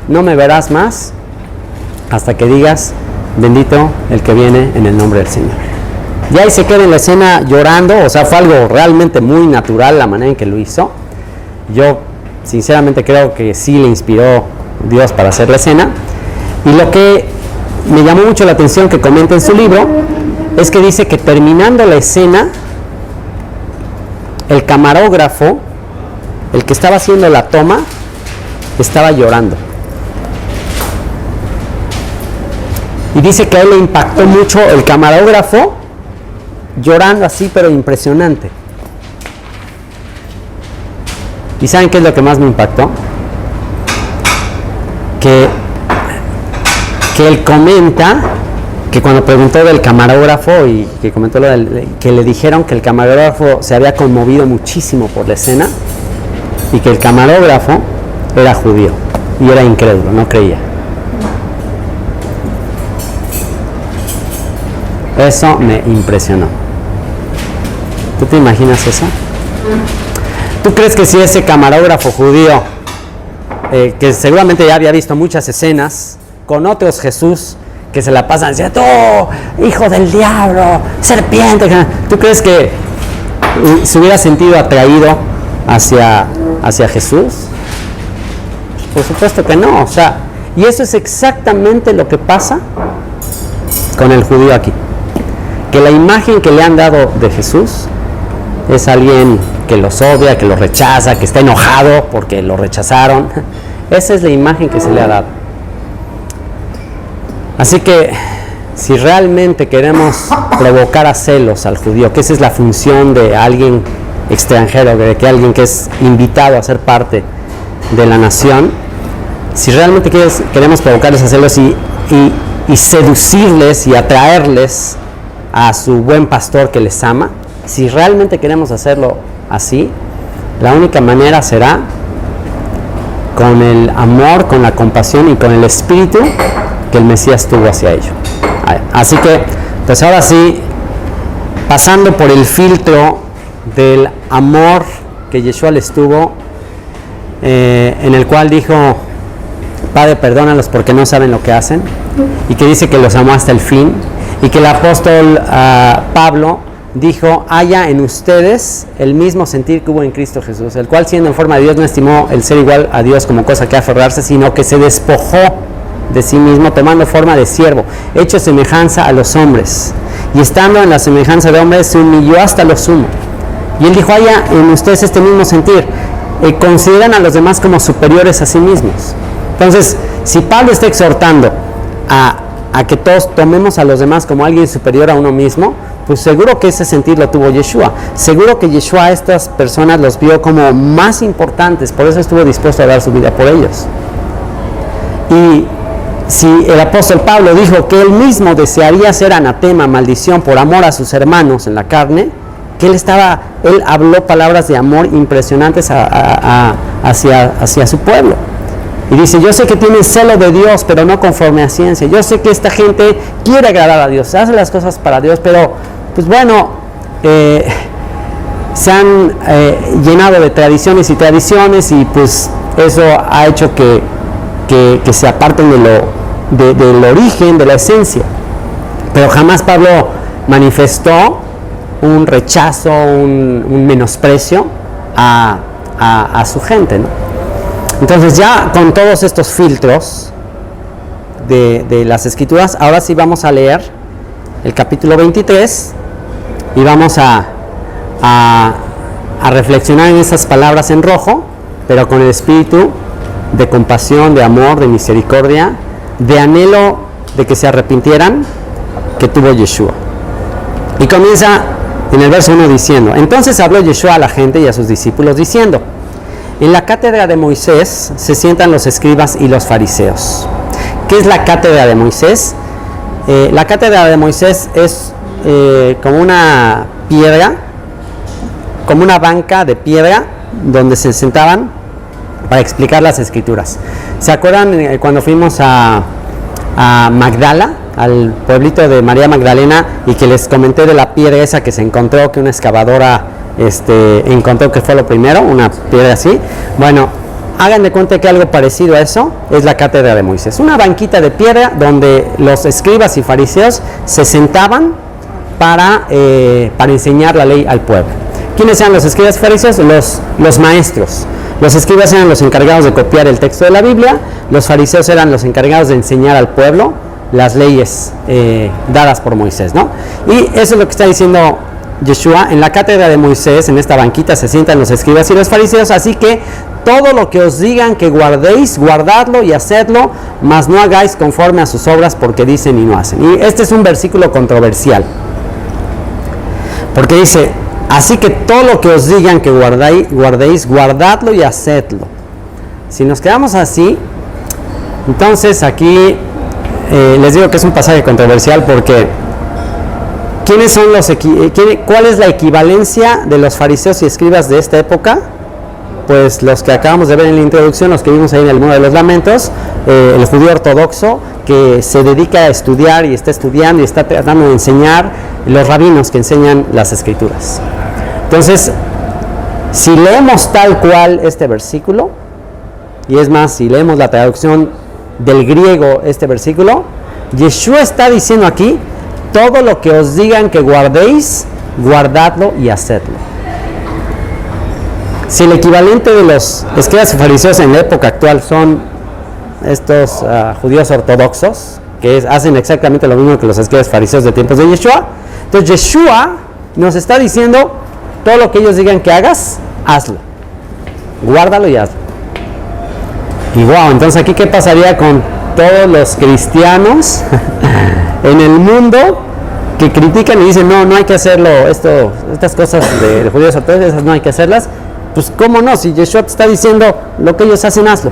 no me verás más hasta que digas, bendito el que viene en el nombre del Señor. Y ahí se queda en la escena llorando, o sea, fue algo realmente muy natural la manera en que lo hizo. Yo sinceramente creo que sí le inspiró Dios para hacer la escena. Y lo que me llamó mucho la atención que comenta en su libro es que dice que terminando la escena, el camarógrafo, el que estaba haciendo la toma, estaba llorando. Y dice que a él le impactó mucho el camarógrafo llorando así, pero impresionante. ¿Y saben qué es lo que más me impactó? Que él comenta que cuando preguntó del camarógrafo y que comentó que le dijeron que el camarógrafo se había conmovido muchísimo por la escena y que el camarógrafo era judío y era incrédulo, no creía. Eso me impresionó. ¿Tú te imaginas eso? ¿Tú crees que si ese camarógrafo judío, que seguramente ya había visto muchas escenas con otros Jesús que se la pasan diciendo, ¡oh, hijo del diablo, serpiente! ¿Tú crees que se hubiera sentido atraído hacia Jesús? Por supuesto que no. O sea, y eso es exactamente lo que pasa con el judío aquí. Que la imagen que le han dado de Jesús es alguien que los odia, que los rechaza, que está enojado porque lo rechazaron. Esa es la imagen que se le ha dado. Así que si realmente queremos provocar a celos al judío, que esa es la función de alguien extranjero, de que alguien que es invitado a ser parte de la nación, si realmente queremos provocarles a celos y seducirles y atraerles a su buen pastor que les ama, si realmente queremos hacerlo así, la única manera será con el amor, con la compasión y con el espíritu que el Mesías tuvo hacia ellos. Así que, pues ahora sí, pasando por el filtro del amor que Yeshua les tuvo, en el cual dijo: Padre, perdónalos porque no saben lo que hacen, y que dice que los amó hasta el fin, y que el apóstol Pablo dijo: haya en ustedes el mismo sentir que hubo en Cristo Jesús, el cual, siendo en forma de Dios, no estimó el ser igual a Dios como cosa que aferrarse, sino que se despojó de sí mismo, tomando forma de siervo, hecho semejanza a los hombres, y estando en la semejanza de hombres, se humilló hasta lo sumo. Y él dijo: haya en ustedes este mismo sentir, consideran a los demás como superiores a sí mismos. Entonces, si Pablo está exhortando a que todos tomemos a los demás como alguien superior a uno mismo, pues seguro que ese sentir lo tuvo Yeshua. Seguro que Yeshua a estas personas los vio como más importantes, por eso estuvo dispuesto a dar su vida por ellos. Y si el apóstol Pablo dijo que él mismo desearía ser anatema, maldición, por amor a sus hermanos en la carne, que él habló palabras de amor impresionantes hacia su pueblo. Y dice: yo sé que tienen celo de Dios, pero no conforme a ciencia. Yo sé que esta gente quiere agradar a Dios, hace las cosas para Dios, pero pues bueno, se han llenado de tradiciones y tradiciones, y pues eso ha hecho que se aparten del origen, de la esencia. Pero jamás Pablo manifestó un rechazo, un menosprecio a su gente, ¿no? Entonces, ya con todos estos filtros de las escrituras, ahora sí vamos a leer el capítulo 23 y vamos a reflexionar en esas palabras en rojo, pero con el espíritu de compasión, de amor, de misericordia, de anhelo de que se arrepintieran, que tuvo Yeshua. Y comienza en el verso 1 diciendo: entonces habló Yeshua a la gente y a sus discípulos diciendo: en la cátedra de Moisés se sientan los escribas y los fariseos. ¿Qué es la cátedra de Moisés? La cátedra de Moisés es como una piedra, como una banca de piedra donde se sentaban para explicar las escrituras. ¿Se acuerdan cuando fuimos a Magdala, al pueblito de María Magdalena, y que les comenté de la piedra esa que se encontró, que una excavadora encontró que fue lo primero, una piedra así? Bueno, hagan de cuenta que algo parecido a eso es la cátedra de Moisés, una banquita de piedra donde los escribas y fariseos se sentaban para enseñar la ley al pueblo. ¿Quiénes eran los escribas y fariseos? Los maestros. Los escribas eran los encargados de copiar el texto de la Biblia, los fariseos eran los encargados de enseñar al pueblo las leyes dadas por Moisés, ¿no? Y eso es lo que está diciendo Yeshua: en la cátedra de Moisés, en esta banquita, se sientan los escribas y los fariseos, así que todo lo que os digan que guardéis, guardadlo y hacedlo, mas no hagáis conforme a sus obras, porque dicen y no hacen. Y este es un versículo controversial, porque dice: así que todo lo que os digan que guardéis, guardadlo y hacedlo. Si nos quedamos así, entonces aquí les digo que es un pasaje controversial, porque ¿cuál es la equivalencia de los fariseos y escribas de esta época? Pues los que acabamos de ver en la introducción, los que vimos ahí en el Muro de los Lamentos, el judío ortodoxo que se dedica a estudiar y está estudiando y está tratando de enseñar, los rabinos que enseñan las escrituras. Entonces, si leemos tal cual este versículo, y es más, si leemos la traducción del griego este versículo, Yeshua está diciendo aquí: todo lo que os digan que guardéis, guardadlo y hacedlo. Si el equivalente de los escribas y fariseos en la época actual son estos judíos ortodoxos, que hacen exactamente lo mismo que los escribas y fariseos de tiempos de Yeshua, entonces Yeshua nos está diciendo todo lo que ellos digan que hagas, hazlo. Guárdalo y hazlo. Y wow, entonces aquí ¿qué pasaría con todos los cristianos en el mundo que critican y dicen, no hay que hacerlo, estas cosas de judíos ortodoxos, esas no hay que hacerlas? Pues cómo no, si Yeshua te está diciendo lo que ellos hacen, hazlo.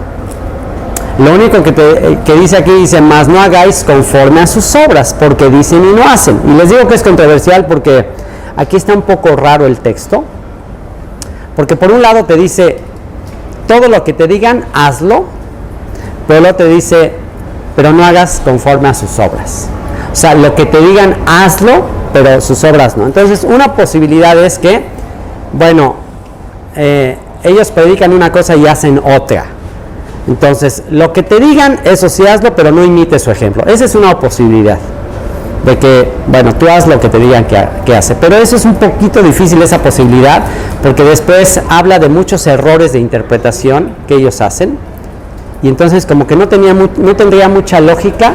Lo único que dice aquí, dice, mas no hagáis conforme a sus obras, porque dicen y no hacen. Y les digo que es controversial porque aquí está un poco raro el texto, porque por un lado te dice, todo lo que te digan, hazlo, pero luego te dice, pero no hagas conforme a sus obras. O sea, lo que te digan, hazlo, pero sus obras no. Entonces, una posibilidad es que, bueno, ellos predican una cosa y hacen otra. Entonces, lo que te digan, eso sí hazlo, pero no imites su ejemplo. Esa es una posibilidad de que, bueno, tú haz lo que te digan que hace. Pero eso es un poquito difícil, esa posibilidad, porque después habla de muchos errores de interpretación que ellos hacen. Y entonces como que no tendría mucha lógica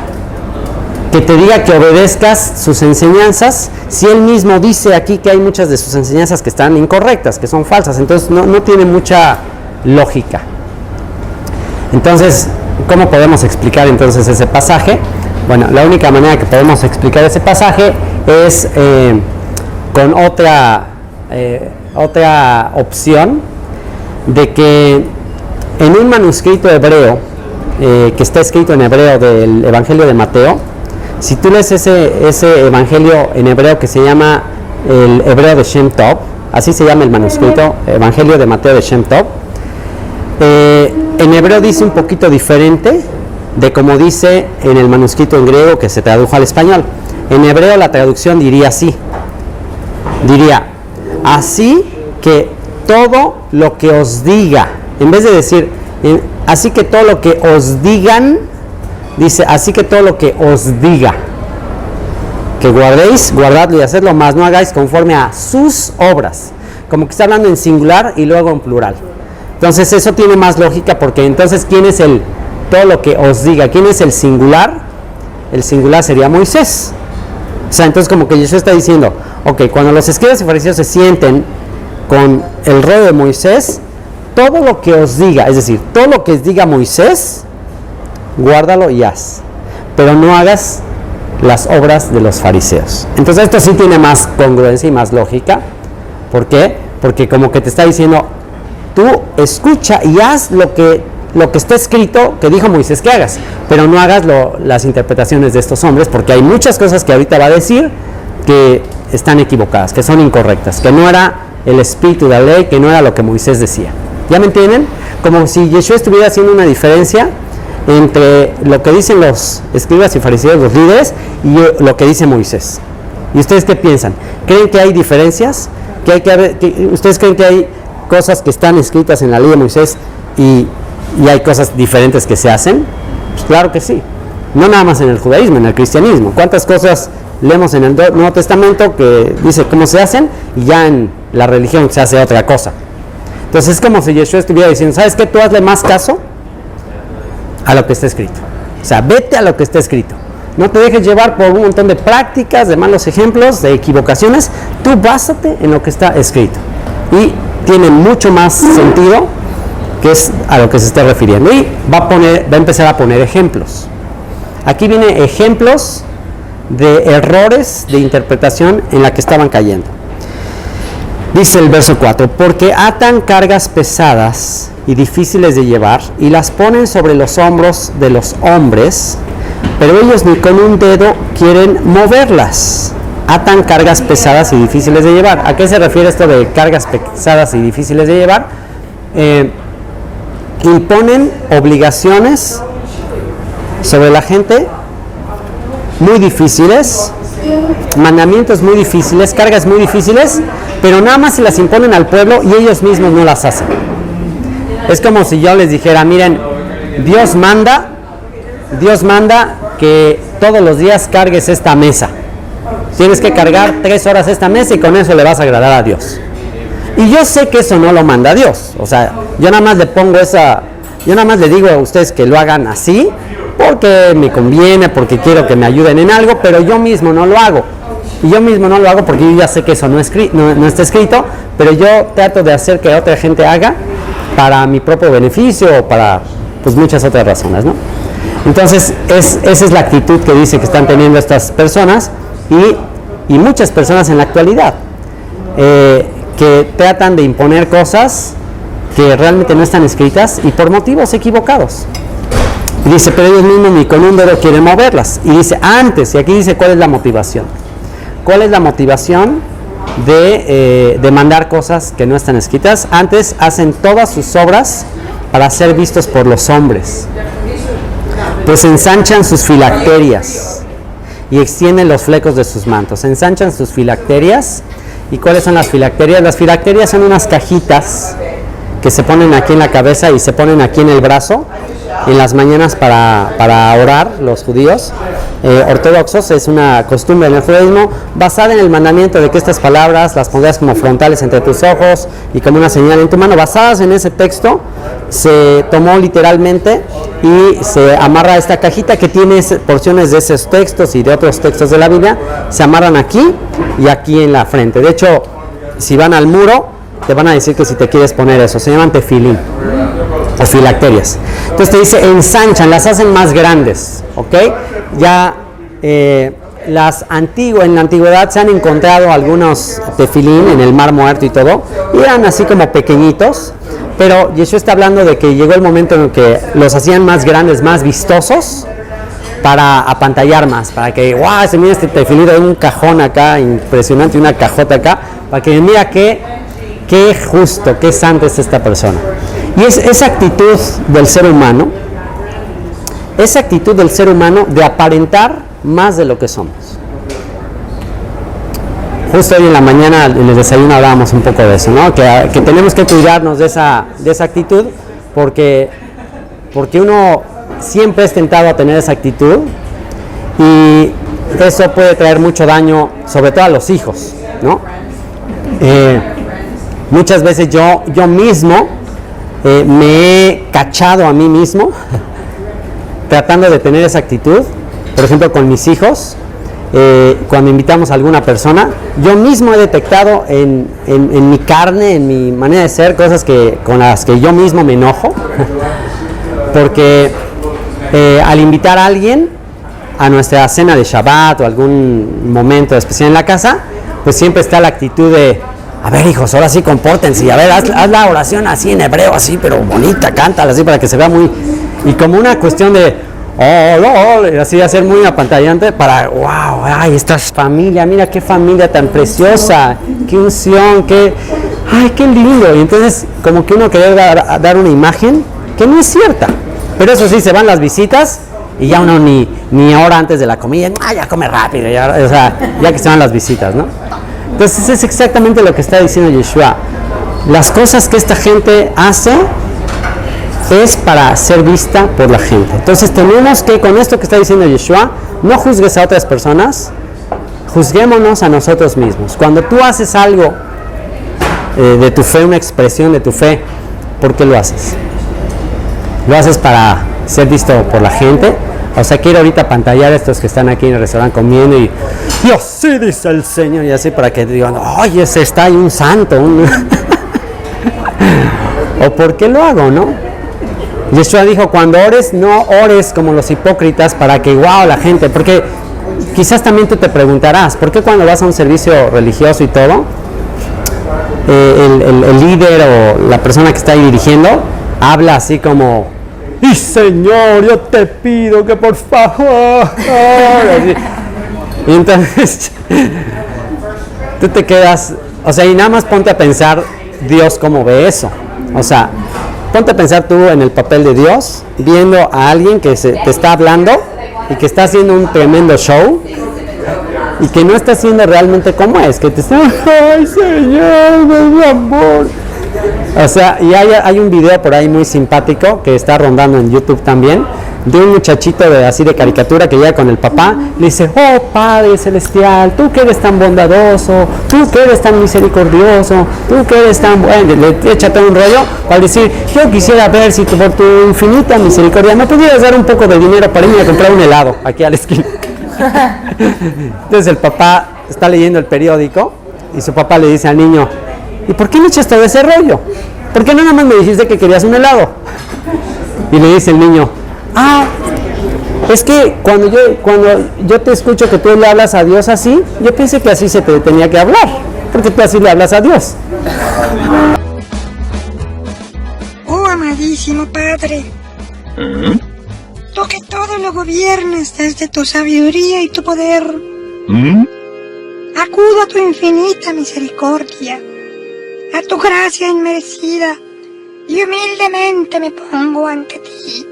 que te diga que obedezcas sus enseñanzas, si él mismo dice aquí que hay muchas de sus enseñanzas que están incorrectas, que son falsas. Entonces no tiene mucha lógica. Entonces, ¿cómo podemos explicar entonces ese pasaje? Bueno, la única manera que podemos explicar ese pasaje es con otra opción, de que en un manuscrito hebreo, que está escrito en hebreo del Evangelio de Mateo, si tú lees ese Evangelio en hebreo que se llama el Hebreo de Shem Tov, así se llama el manuscrito, Evangelio de Mateo de Shem Tov, en hebreo dice un poquito diferente de como dice en el manuscrito en griego que se tradujo al español. En hebreo la traducción diría así, así que todo lo que os diga, en vez de decir, así que todo lo que os digan, dice, así que todo lo que os diga, que guardéis, guardadlo y hacedlo, más no hagáis conforme a sus obras. Como que está hablando en singular y luego en plural. Entonces eso tiene más lógica, porque entonces ¿quién es todo lo que os diga? ¿Quién es el singular? El singular sería Moisés. O sea, entonces como que Jesús está diciendo, ok, cuando los escribas y fariseos se sienten con el rollo de Moisés, todo lo que os diga, es decir, todo lo que os diga Moisés, guárdalo y haz, pero no hagas las obras de los fariseos. Entonces esto sí tiene más congruencia y más lógica. ¿Por qué? Porque como que te está diciendo, tú escucha y haz lo que está escrito que dijo Moisés que hagas, pero no hagas las interpretaciones de estos hombres, porque hay muchas cosas que ahorita va a decir que están equivocadas, que son incorrectas, que no era el espíritu de la ley, que no era lo que Moisés decía. ¿Ya me entienden? Como si Yeshua estuviera haciendo una diferencia entre lo que dicen los escribas y fariseos, los líderes, y lo que dice Moisés. ¿Y ustedes qué piensan? ¿Creen que hay diferencias? ¿Ustedes creen que hay cosas que están escritas en la ley de Moisés y hay cosas diferentes que se hacen? Pues claro que sí. No nada más en el judaísmo, en el cristianismo. ¿Cuántas cosas leemos en el Nuevo Testamento que dice cómo se hacen y ya en la religión se hace otra cosa? Entonces es como si Yeshua estuviera diciendo, ¿sabes qué? Tú hazle más caso a lo que está escrito. O sea, vete a lo que está escrito. No te dejes llevar por un montón de prácticas, de malos ejemplos, de equivocaciones. Tú básate en lo que está escrito. Y tiene mucho más sentido que es a lo que se está refiriendo. Y va a empezar a poner ejemplos. Aquí viene ejemplos de errores de interpretación en la que estaban cayendo. Dice el verso 4, porque atan cargas pesadas y difíciles de llevar y las ponen sobre los hombros de los hombres, pero ellos ni con un dedo quieren moverlas. Atan cargas pesadas y difíciles de llevar. ¿A qué se refiere esto de cargas pesadas y difíciles de llevar? Imponen obligaciones sobre la gente muy difíciles, mandamientos muy difíciles, cargas muy difíciles, pero nada más se las imponen al pueblo y ellos mismos no las hacen. Es como si yo les dijera, miren, Dios manda que todos los días cargues esta mesa. Tienes que cargar 3 horas esta mesa y con eso le vas a agradar a Dios. Y yo sé que eso no lo manda Dios. O sea, yo nada más le digo a ustedes que lo hagan así, porque me conviene, porque quiero que me ayuden en algo, pero yo mismo no lo hago. Y yo mismo no lo hago porque yo ya sé que eso no está escrito, pero yo trato de hacer que otra gente haga para mi propio beneficio o para pues muchas otras razones, ¿no? Entonces, esa es la actitud que dice que están teniendo estas personas y muchas personas en la actualidad, que tratan de imponer cosas que realmente no están escritas y por motivos equivocados. Y dice, pero ellos mismos ni con un dedo quieren moverlas. Y dice, antes, y aquí dice cuál es la motivación. ¿Cuál es la motivación de mandar cosas que no están escritas? Antes hacen todas sus obras para ser vistos por los hombres. Pues ensanchan sus filacterias y extienden los flecos de sus mantos. Ensanchan sus filacterias. ¿Y cuáles son las filacterias? Las filacterias son unas cajitas que se ponen aquí en la cabeza y se ponen aquí en el brazo en las mañanas para orar, los judíos ortodoxos. Es una costumbre en el judaísmo basada en el mandamiento de que estas palabras las pondrás como frontales entre tus ojos y como una señal en tu mano. Basadas en ese texto se tomó literalmente y se amarra esta cajita que tiene porciones de esos textos y de otros textos de la Biblia. Se amarran aquí y aquí en la frente. De hecho, si van al muro te van a decir que si te quieres poner eso, se llaman tefilín o filacterias. Entonces te dice, ensanchan, las hacen más grandes, ¿ok? Ya en la antigüedad se han encontrado algunos tefilín en el Mar Muerto y todo, y eran así como pequeñitos, pero Yeshua está hablando de que llegó el momento en el que los hacían más grandes, más vistosos, para apantallar más, para que, wow, se mira este tefilín, hay un cajón acá, impresionante, una cajota acá, para que mira qué justo, qué santa es esta persona. Y es esa actitud del ser humano, de aparentar más de lo que somos. Justo hoy en la mañana en el desayuno hablábamos un poco de eso, ¿no? Que tenemos que cuidarnos de esa actitud porque uno siempre es tentado a tener esa actitud y eso puede traer mucho daño, sobre todo a los hijos, ¿no? Muchas veces yo mismo me he cachado a mí mismo tratando de tener esa actitud. Por ejemplo, con mis hijos, cuando invitamos a alguna persona, yo mismo he detectado en mi carne, en mi manera de ser, cosas con las que yo mismo me enojo, porque al invitar a alguien a nuestra cena de Shabbat o algún momento especial en la casa, pues siempre está la actitud de, a ver, hijos, ahora sí compórtense, y a ver, haz la oración así en hebreo, así, pero bonita, cántala así para que se vea muy, y como una cuestión de, así hacer muy apantallante para, wow, ay, esta familia, mira qué familia tan preciosa, qué unción, qué lindo. Y entonces, como que uno quiere dar una imagen que no es cierta, pero eso sí, se van las visitas y ya uno ni hora antes de la comida, ya come rápido, ya que se van las visitas, ¿no? Entonces es exactamente lo que está diciendo Yeshua. Las cosas que esta gente hace es para ser vista por la gente. Entonces tenemos que, con esto que está diciendo Yeshua, no juzgues a otras personas, juzguémonos a nosotros mismos. Cuando tú haces algo de tu fe, una expresión de tu fe, ¿por qué lo haces? ¿Lo haces para ser visto por la gente? O sea, quiero ahorita pantallar a estos que están aquí en el restaurante comiendo y así dice el Señor, y así para que digan, oye, ese está ahí un santo. ¿O por qué lo hago, no? Yeshua dijo, cuando ores, no ores como los hipócritas para que, wow, la gente, porque quizás también tú te preguntarás, ¿por qué cuando vas a un servicio religioso y todo, el líder o la persona que está ahí dirigiendo habla así como, y Señor, yo te pido que por favor, así. Y entonces tú te quedas, o sea, y nada más ponte a pensar Dios cómo ve eso, o sea, ponte a pensar tú en el papel de Dios, viendo a alguien que te está hablando y que está haciendo un tremendo show y que no está haciendo realmente como es, que te está, ay Señor, mi amor. O sea, y hay un video por ahí muy simpático que está rondando en YouTube también, de un muchachito así de caricatura que llega con el papá, le dice, oh Padre Celestial, tú que eres tan bondadoso, tú que eres tan misericordioso, tú que eres tan bueno, le echa todo un rollo, al decir, yo quisiera ver si por tu infinita misericordia me pudieras dar un poco de dinero para irme a comprar un helado aquí a la esquina. Entonces el papá está leyendo el periódico y su papá le dice al niño, ¿y por qué me echas todo ese rollo? ¿Por qué no nada más me dijiste que querías un helado? Y le dice el niño, es que cuando yo te escucho que tú le hablas a Dios así, yo pensé que así se te tenía que hablar, porque tú así le hablas a Dios. Oh, amadísimo Padre, tú que todo lo gobiernas desde tu sabiduría y tu poder, acudo a tu infinita misericordia, a tu gracia inmerecida, y humildemente me pongo ante ti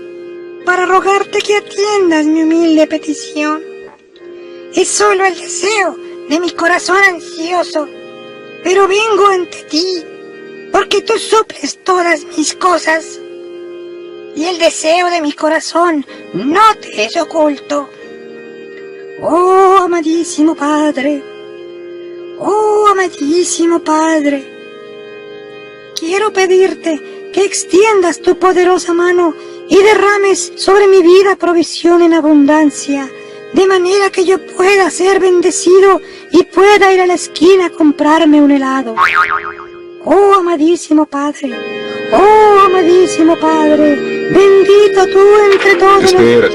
para rogarte que atiendas mi humilde petición. Es solo el deseo de mi corazón ansioso, pero vengo ante ti porque tú suples todas mis cosas, y el deseo de mi corazón no te es oculto. Oh, amadísimo Padre, quiero pedirte que extiendas tu poderosa mano y derrames sobre mi vida provisión en abundancia, de manera que yo pueda ser bendecido y pueda ir a la esquina a comprarme un helado. Oh, amadísimo Padre, bendito tú entre todos. Espera.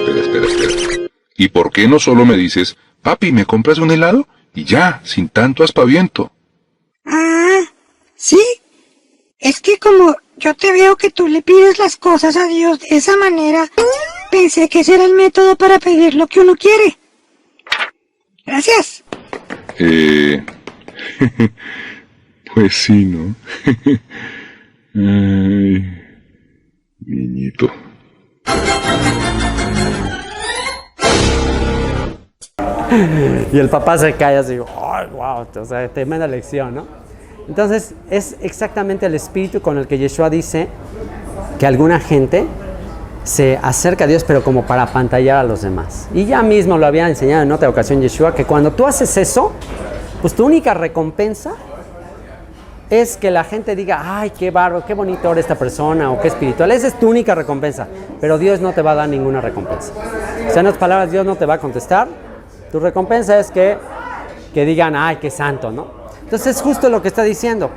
¿Y por qué no solo me dices, papi, ¿me compras un helado? Y ya, sin tanto aspaviento. ¿Sí? Es que como yo te veo que tú le pides las cosas a Dios de esa manera, pensé que ese era el método para pedir lo que uno quiere. Gracias. Pues sí, ¿no? Ay, niñito. Y el papá se cae así, ¡ay, wow! O sea, tremenda lección, ¿no? Entonces, es exactamente el espíritu con el que Yeshua dice que alguna gente se acerca a Dios, pero como para apantallar a los demás. Y ya mismo lo había enseñado en otra ocasión Yeshua, que cuando tú haces eso, pues tu única recompensa es que la gente diga, ¡ay, qué bárbaro, qué bonito era esta persona, o qué espiritual! Esa es tu única recompensa, pero Dios no te va a dar ninguna recompensa. O sea, en otras palabras, Dios no te va a contestar. Tu recompensa es que digan, ¡ay, qué santo!, ¿no? Entonces es justo lo que está diciendo.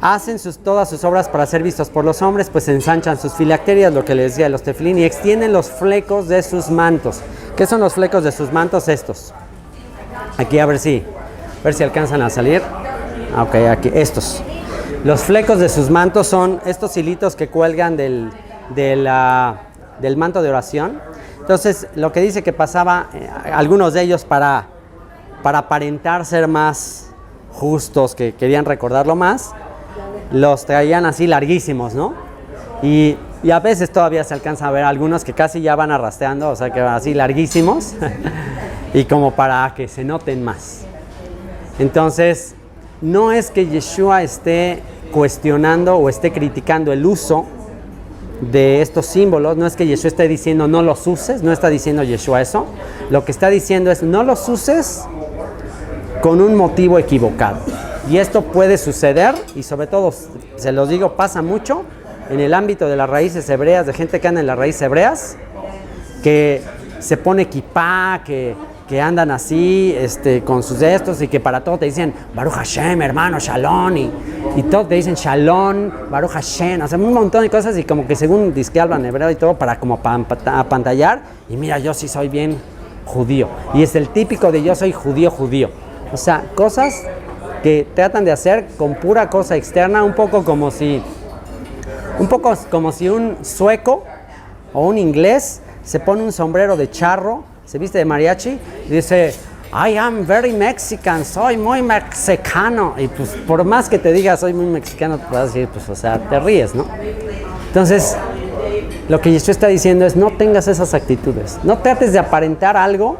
Hacen todas sus obras para ser vistos por los hombres, pues ensanchan sus filacterias, lo que les decía de los tefilín, y extienden los flecos de sus mantos. ¿Qué son los flecos de sus mantos? Estos. Aquí a ver si alcanzan a salir. Ok, aquí, estos. Los flecos de sus mantos son estos hilitos que cuelgan del manto de oración. Entonces, lo que dice que pasaba, algunos de ellos para aparentar ser más justos, que querían recordarlo más, los traían así larguísimos, ¿no? Y a veces todavía se alcanza a ver algunos que casi ya van arrastreando, o sea, que van así larguísimos, y como para que se noten más. Entonces, no es que Yeshua esté cuestionando o esté criticando el uso de estos símbolos, no es que Yeshua esté diciendo no los uses, no está diciendo Yeshua eso. Lo que está diciendo es no los uses con un motivo equivocado. Y esto puede suceder, y sobre todo, se los digo, pasa mucho en el ámbito de las raíces hebreas, de gente que anda en las raíces hebreas, que se pone kipá, que andan así, con sus gestos, y que para todo te dicen Baruch Hashem, hermano, Shalom, y todo te dicen Shalom, Baruch Hashem, o sea, un montón de cosas, y como que según dice que hablan hebreo y todo, para como apantallar, y mira, yo sí soy bien judío, y es el típico de yo soy judío, o sea, cosas que tratan de hacer con pura cosa externa, un poco como si un sueco o un inglés se pone un sombrero de charro, se viste de mariachi y dice, I am very Mexican, soy muy mexicano. Y pues por más que te diga soy muy mexicano, te vas a decir, pues o sea, te ríes, ¿no? Entonces, lo que Yeshua está diciendo es no tengas esas actitudes. No trates de aparentar algo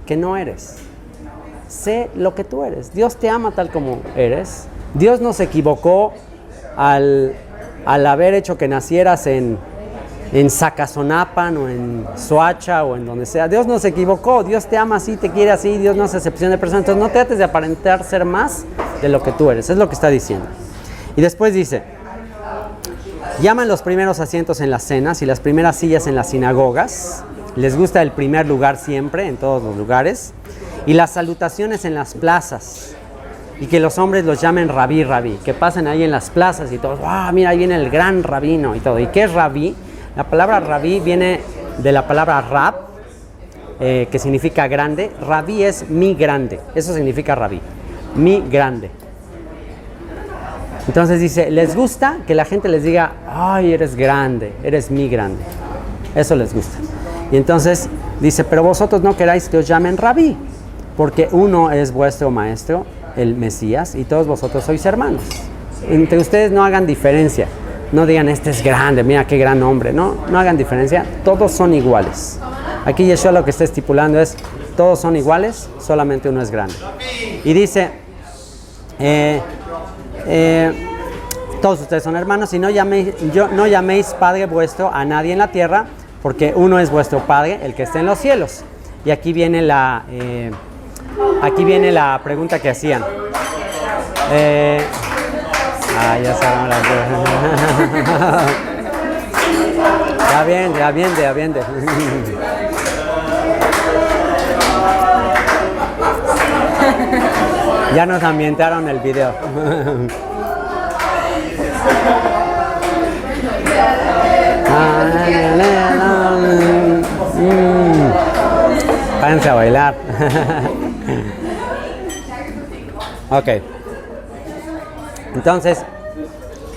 que no eres. Sé lo que tú eres. Dios te ama tal como eres. Dios no se equivocó al haber hecho que nacieras en Zacazonapan o en Soacha o en donde sea. Dios no se equivocó, Dios te ama así, te quiere así, Dios no hace excepción de personas. Entonces no trates de aparentar ser más de lo que tú eres, es lo que está diciendo. Y después dice, llaman los primeros asientos en las cenas y las primeras sillas en las sinagogas. Les gusta el primer lugar siempre, en todos los lugares. Y las salutaciones en las plazas. Y que los hombres los llamen rabí, rabí. Que pasen ahí en las plazas y todos, ¡ah, mira, ahí viene el gran rabino! Y todo. ¿Y qué es rabí? La palabra rabí viene de la palabra rab, que significa grande. Rabí es mi grande. Eso significa rabí. Mi grande. Entonces dice, les gusta que la gente les diga, ¡ay, eres grande! Eres mi grande. Eso les gusta. Y entonces dice, pero vosotros no queráis que os llamen rabí, porque uno es vuestro maestro, el Mesías, y todos vosotros sois hermanos. Entre ustedes no hagan diferencia. No digan, este es grande, mira qué gran hombre. No hagan diferencia. Todos son iguales. Aquí Yeshua lo que está estipulando es, todos son iguales, solamente uno es grande. Y dice, todos ustedes son hermanos y no llaméis Padre vuestro a nadie en la tierra, porque uno es vuestro Padre, el que está en los cielos. Y aquí viene la pregunta que hacían. Ya saben la pregunta. Ya bien. Ya nos ambientaron el video. Váyanse a bailar. Ok. Entonces,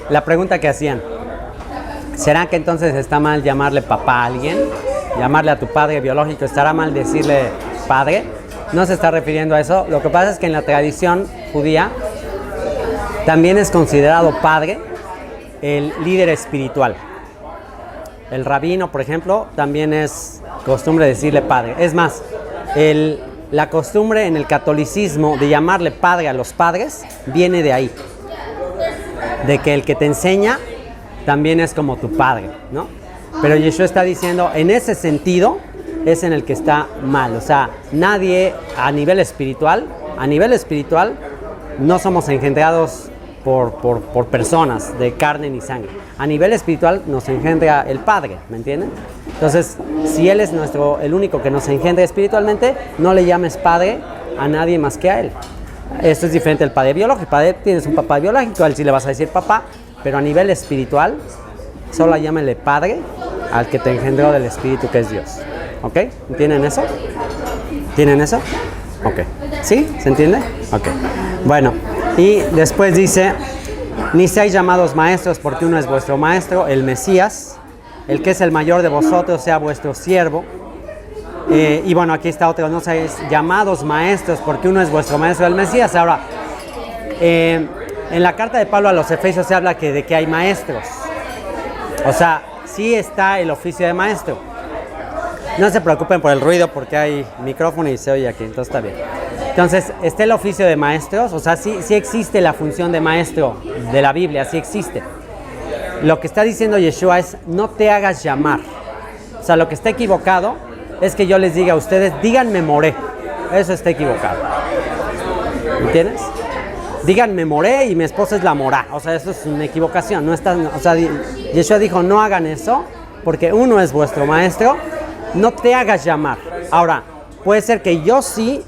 la pregunta que hacían, ¿será que entonces está mal llamarle papá a alguien? Llamarle a tu padre biológico, ¿estará mal decirle padre? No se está refiriendo a eso. Lo que pasa es que en la tradición judía también es considerado padre el líder espiritual. El rabino, por ejemplo, también es costumbre decirle padre. Es más, la costumbre en el catolicismo de llamarle padre a los padres viene de ahí. De que el que te enseña también es como tu padre, ¿no? Pero Yeshua está diciendo, en ese sentido, es en el que está mal. O sea, nadie a nivel espiritual, no somos engendrados por personas de carne ni sangre. A nivel espiritual nos engendra el Padre, ¿me entienden? Entonces, si Él es el único que nos engendra espiritualmente, no le llames Padre a nadie más que a Él. Esto es diferente del Padre biológico. Padre, tienes un papá biológico, a él sí le vas a decir papá, pero a nivel espiritual, solo llámale Padre al que te engendró del Espíritu, que es Dios. ¿Ok? ¿Entienden eso? ¿Tienen eso? Ok. ¿Sí? ¿Se entiende? Ok. Bueno, y después dice, ni seáis llamados maestros, porque uno es vuestro maestro, el Mesías, el que es el mayor de vosotros sea vuestro siervo. Y bueno, aquí está otro, no seáis llamados maestros, porque uno es vuestro maestro, el Mesías. Ahora, en la carta de Pablo a los Efesios se habla de que hay maestros. O sea, sí está el oficio de maestro. No se preocupen por el ruido porque hay micrófono y se oye aquí, entonces está bien. Entonces, está el oficio de maestros, o sea, sí existe la función de maestro de la Biblia, sí existe. Lo que está diciendo Yeshua es, no te hagas llamar. O sea, lo que está equivocado es que yo les diga a ustedes, díganme Moré. Eso está equivocado. ¿Entiendes? Díganme Moré y mi esposa es la Morá. O sea, eso es una equivocación. No está, o sea, Yeshua dijo, no hagan eso, porque uno es vuestro maestro. No te hagas llamar. Ahora, puede ser que yo sí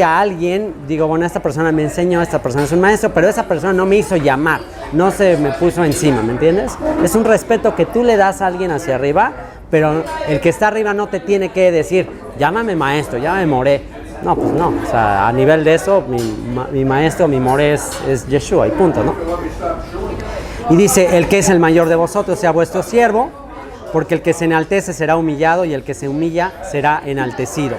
a alguien digo, bueno, esta persona me enseñó, esta persona es un maestro, pero esa persona no me hizo llamar, no se me puso encima, ¿me entiendes? Es un respeto que tú le das a alguien hacia arriba, pero el que está arriba no te tiene que decir, llámame maestro, llámame Moré. No, pues no, o sea, a nivel de eso, mi maestro, mi Moré es Yeshua y punto, ¿no? Y dice, el que es el mayor de vosotros sea vuestro siervo, porque el que se enaltece será humillado y el que se humilla será enaltecido.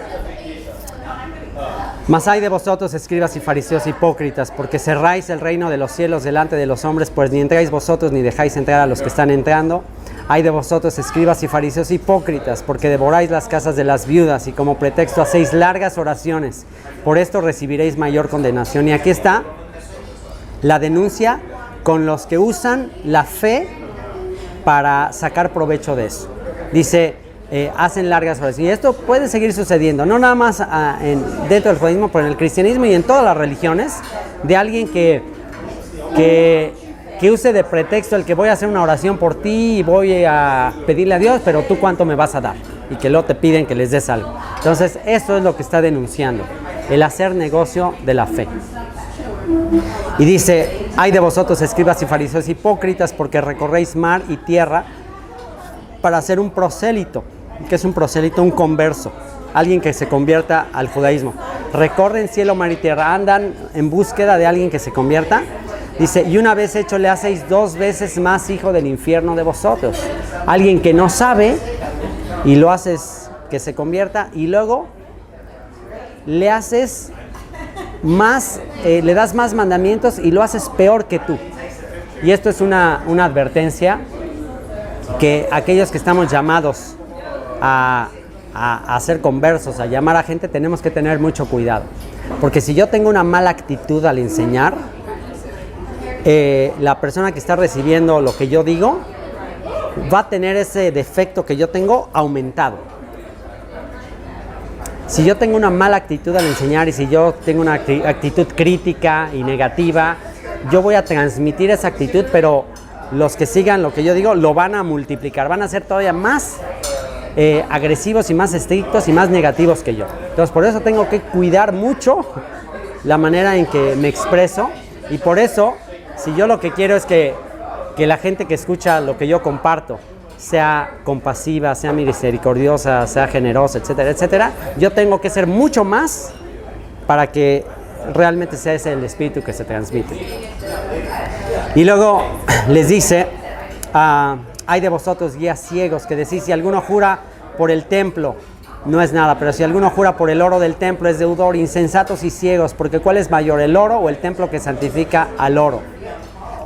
Mas hay de vosotros, escribas y fariseos hipócritas, porque cerráis el reino de los cielos delante de los hombres, pues ni entráis vosotros ni dejáis entrar a los que están entrando. Hay de vosotros, escribas y fariseos hipócritas, porque devoráis las casas de las viudas y como pretexto hacéis largas oraciones. Por esto recibiréis mayor condenación. Y aquí está la denuncia con los que usan la fe para sacar provecho de eso. Dice, hacen largas horas. Y esto puede seguir sucediendo, no nada más dentro del judaísmo, pero en el cristianismo y en todas las religiones, de alguien que use de pretexto el que voy a hacer una oración por ti y voy a pedirle a Dios, pero tú ¿cuánto me vas a dar? y que luego te piden que les des algo. Entonces, eso es lo que está denunciando, el hacer negocio de la fe. Y dice, ay de vosotros, escribas y fariseos hipócritas, porque recorréis mar y tierra para hacer un prosélito. ¿Qué es un prosélito? Un converso, alguien que se convierta al judaísmo. Recorren cielo, mar y tierra, andan en búsqueda de alguien que se convierta. Dice, y una vez hecho le hacéis 2 veces más hijo del infierno de vosotros. Alguien que no sabe y lo haces que se convierta, y luego le haces más, le das más mandamientos y lo haces peor que tú. Y esto es una advertencia que aquellos que estamos llamados a ser conversos, a llamar a gente, tenemos que tener mucho cuidado. Porque si yo tengo una mala actitud al enseñar, la persona que está recibiendo lo que yo digo va a tener ese defecto que yo tengo aumentado. Si yo tengo una mala actitud al enseñar y si yo tengo una actitud crítica y negativa, yo voy a transmitir esa actitud, pero los que sigan lo que yo digo lo van a multiplicar, van a ser todavía más agresivos y más estrictos y más negativos que yo. Entonces, por eso tengo que cuidar mucho la manera en que me expreso, y por eso, si yo lo que quiero es que la gente que escucha lo que yo comparto sea compasiva, sea misericordiosa, sea generosa, etcétera, etcétera, yo tengo que ser mucho más para que realmente sea ese el espíritu que se transmite. Y luego les dice, ay de vosotros guías ciegos, que decís, si alguno jura por el templo, no es nada, pero si alguno jura por el oro del templo es deudor. Insensatos y ciegos, porque ¿cuál es mayor, el oro o el templo que santifica al oro?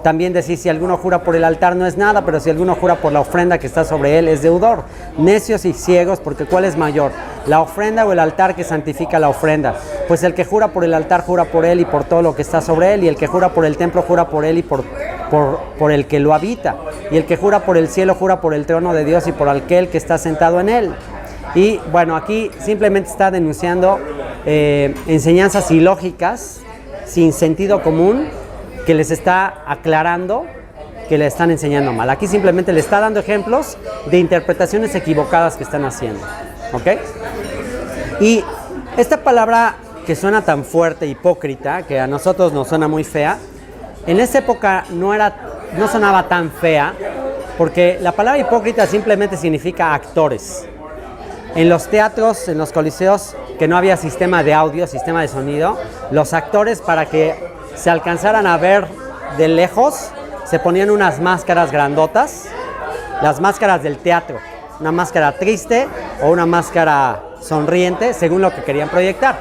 También decís, si alguno jura por el altar no es nada, pero si alguno jura por la ofrenda que está sobre él es deudor. Necios y ciegos, porque ¿cuál es mayor, la ofrenda o el altar que santifica la ofrenda? Pues el que jura por el altar jura por él y por todo lo que está sobre él, y el que jura por el templo jura por él y por el que lo habita, y el que jura por el cielo jura por el trono de Dios y por aquel que está sentado en él. Y bueno, aquí simplemente está denunciando enseñanzas ilógicas, sin sentido común, que les está aclarando que le están enseñando mal. Aquí simplemente le está dando ejemplos de interpretaciones equivocadas que están haciendo, ¿ok? Y esta palabra que suena tan fuerte, hipócrita, que a nosotros nos suena muy fea, en esa época no sonaba tan fea, porque la palabra hipócrita simplemente significa actores. En los teatros, en los coliseos, que no había sistema de audio, sistema de sonido, los actores, para que se alcanzaran a ver de lejos, se ponían unas máscaras grandotas, las máscaras del teatro, una máscara triste o una máscara sonriente, según lo que querían proyectar,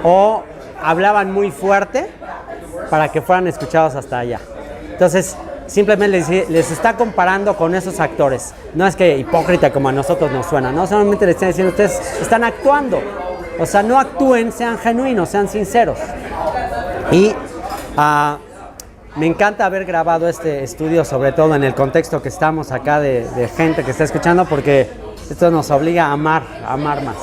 o hablaban muy fuerte para que fueran escuchados hasta allá. Entonces, simplemente les está comparando con esos actores. No es que hipócrita como a nosotros nos suena, no, solamente les están diciendo, ustedes están actuando. O sea, no actúen, sean genuinos, sean sinceros. Y me encanta haber grabado este estudio, sobre todo en el contexto que estamos acá de gente que está escuchando, porque esto nos obliga a amar más.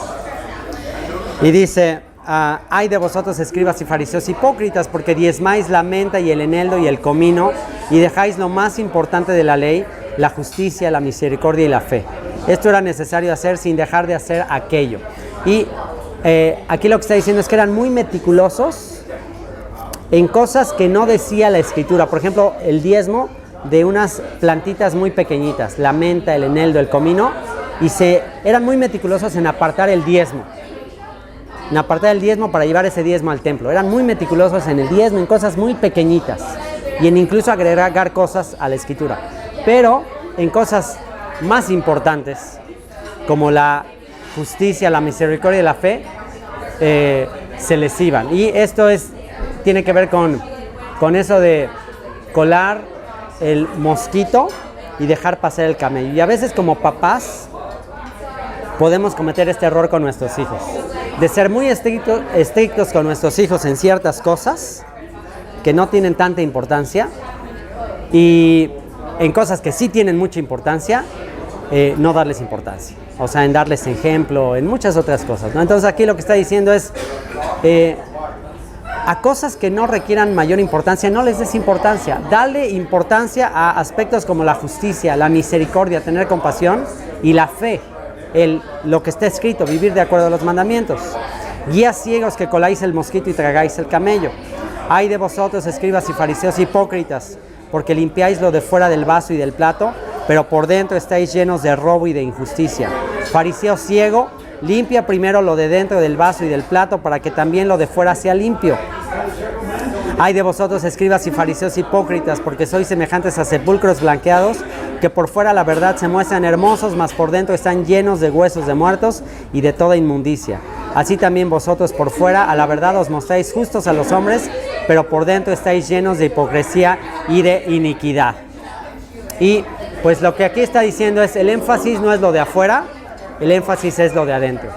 Y dice, ay de vosotros escribas y fariseos hipócritas, porque diezmáis la menta y el eneldo y el comino, y dejáis lo más importante de la ley, la justicia, la misericordia y la fe. Esto era necesario hacer sin dejar de hacer aquello. Y aquí lo que está diciendo es que eran muy meticulosos en cosas que no decía la escritura. Por ejemplo, el diezmo de unas plantitas muy pequeñitas, la menta, el eneldo, el comino, y eran muy meticulosos en apartar el diezmo. En apartar el diezmo para llevar ese diezmo al templo. Eran muy meticulosos en el diezmo, en cosas muy pequeñitas, y en incluso agregar cosas a la escritura. Pero en cosas más importantes, como la justicia, la misericordia y la fe, se les iban. Y esto tiene que ver con eso de colar el mosquito y dejar pasar el camello. Y a veces, como papás, podemos cometer este error con nuestros hijos, de ser muy estrictos con nuestros hijos en ciertas cosas que no tienen tanta importancia, y en cosas que sí tienen mucha importancia, no darles importancia. O sea, en darles ejemplo, en muchas otras cosas, ¿no? Entonces aquí lo que está diciendo es, a cosas que no requieran mayor importancia, no les des importancia. Dale importancia a aspectos como la justicia, la misericordia, tener compasión y la fe. lo que está escrito, vivir de acuerdo a los mandamientos. Guías ciegos que coláis el mosquito y tragáis el camello. Ay de vosotros, escribas y fariseos hipócritas, porque limpiáis lo de fuera del vaso y del plato, pero por dentro estáis llenos de robo y de injusticia. Fariseo ciego, limpia primero lo de dentro del vaso y del plato, para que también lo de fuera sea limpio. Ay de vosotros, escribas y fariseos hipócritas, porque sois semejantes a sepulcros blanqueados, que por fuera la verdad se muestran hermosos, mas por dentro están llenos de huesos de muertos y de toda inmundicia. Así también vosotros por fuera a la verdad os mostráis justos a los hombres, pero por dentro estáis llenos de hipocresía y de iniquidad. Y pues lo que aquí está diciendo es, el énfasis no es lo de afuera, el énfasis es lo de adentro.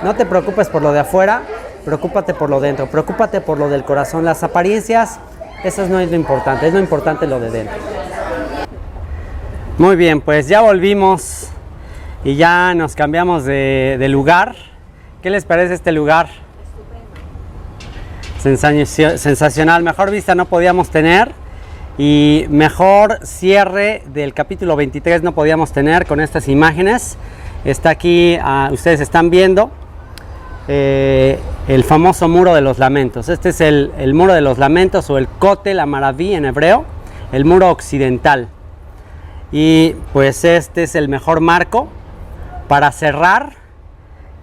No te preocupes por lo de afuera, preocúpate por lo dentro, preocúpate por lo del corazón. Las apariencias, eso no es lo importante, es lo importante lo de dentro. Muy bien, pues ya volvimos y ya nos cambiamos de lugar. ¿Qué les parece este lugar? Sensacional, mejor vista no podíamos tener y mejor cierre del capítulo 23 no podíamos tener con estas imágenes. Está aquí, ustedes están viendo el famoso muro de los lamentos. Este es el muro de los lamentos, o el Kotel Amaraví en hebreo, el muro occidental. Y pues este es el mejor marco para cerrar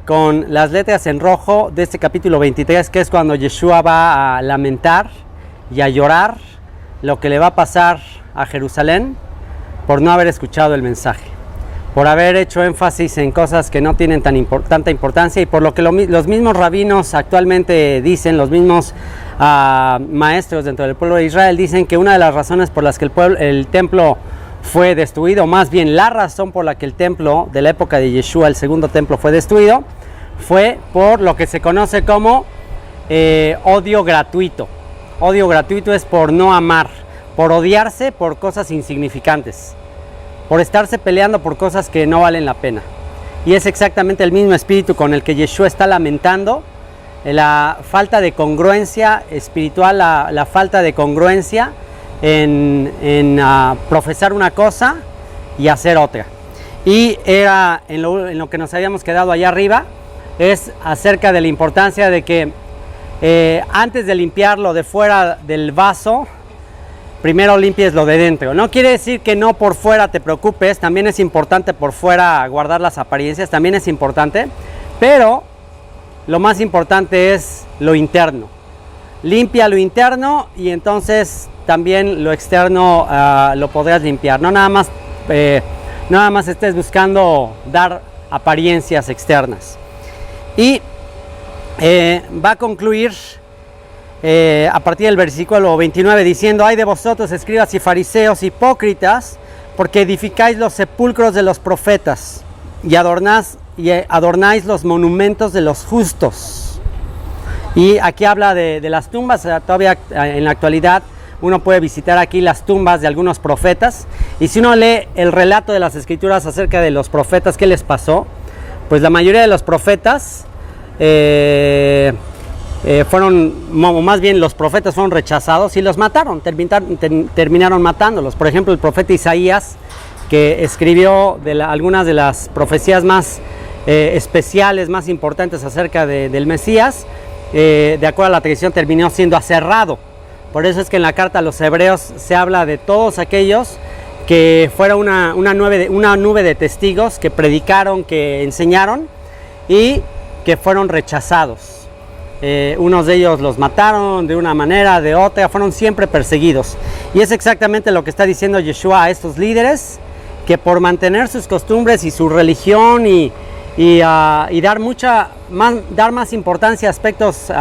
con las letras en rojo de este capítulo 23, que es cuando Yeshua va a lamentar y a llorar lo que le va a pasar a Jerusalén por no haber escuchado el mensaje, por haber hecho énfasis en cosas que no tienen tanta importancia, y por lo que los mismos rabinos actualmente dicen, los mismos maestros dentro del pueblo de Israel dicen que una de las razones por las que el templo fue destruido, más bien la razón por la que el templo de la época de Yeshua, el segundo templo, fue destruido, fue por lo que se conoce como odio gratuito. Odio gratuito es por no amar, por odiarse por cosas insignificantes, por estarse peleando por cosas que no valen la pena. Y es exactamente el mismo espíritu con el que Yeshua está lamentando la falta de congruencia espiritual, la falta de congruencia en profesar una cosa y hacer otra. Y era en lo que nos habíamos quedado allá arriba, es acerca de la importancia de que antes de limpiar lo de fuera del vaso, primero limpies lo de dentro. No quiere decir que no por fuera te preocupes, también es importante por fuera guardar las apariencias, también es importante, pero lo más importante es lo interno. Limpia lo interno y entonces también lo externo lo podrás limpiar. No nada más estés buscando dar apariencias externas. Y va a concluir a partir del versículo 29 diciendo: ay de vosotros, escribas y fariseos hipócritas, porque edificáis los sepulcros de los profetas y adornáis los monumentos de los justos. Y aquí habla de las tumbas. Todavía en la actualidad uno puede visitar aquí las tumbas de algunos profetas, y si uno lee el relato de las escrituras acerca de los profetas, ¿qué les pasó? Pues la mayoría de los profetas los profetas fueron rechazados y los mataron, terminaron matándolos. Por ejemplo, el profeta Isaías, que escribió algunas de las profecías más especiales, más importantes acerca del Mesías, de acuerdo a la tradición, terminó siendo aserrado. Por eso es que en la carta a los hebreos se habla de todos aquellos que fuera una nube de testigos que predicaron, que enseñaron y que fueron rechazados. Unos de ellos los mataron de una manera, de otra, fueron siempre perseguidos. Y es exactamente lo que está diciendo Yeshua a estos líderes, que por mantener sus costumbres y su religión y dar más importancia a aspectos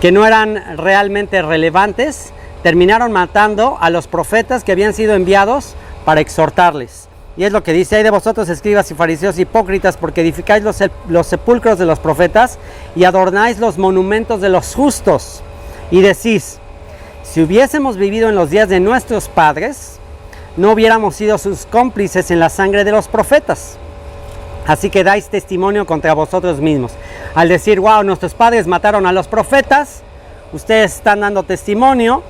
que no eran realmente relevantes, terminaron matando a los profetas que habían sido enviados para exhortarles. Y es lo que dice: ay de vosotros, escribas y fariseos hipócritas, porque edificáis los sepulcros de los profetas y adornáis los monumentos de los justos. Y decís: si hubiésemos vivido en los días de nuestros padres, no hubiéramos sido sus cómplices en la sangre de los profetas. Así que dais testimonio contra vosotros mismos. Al decir: wow, nuestros padres mataron a los profetas, ustedes están dando testimonio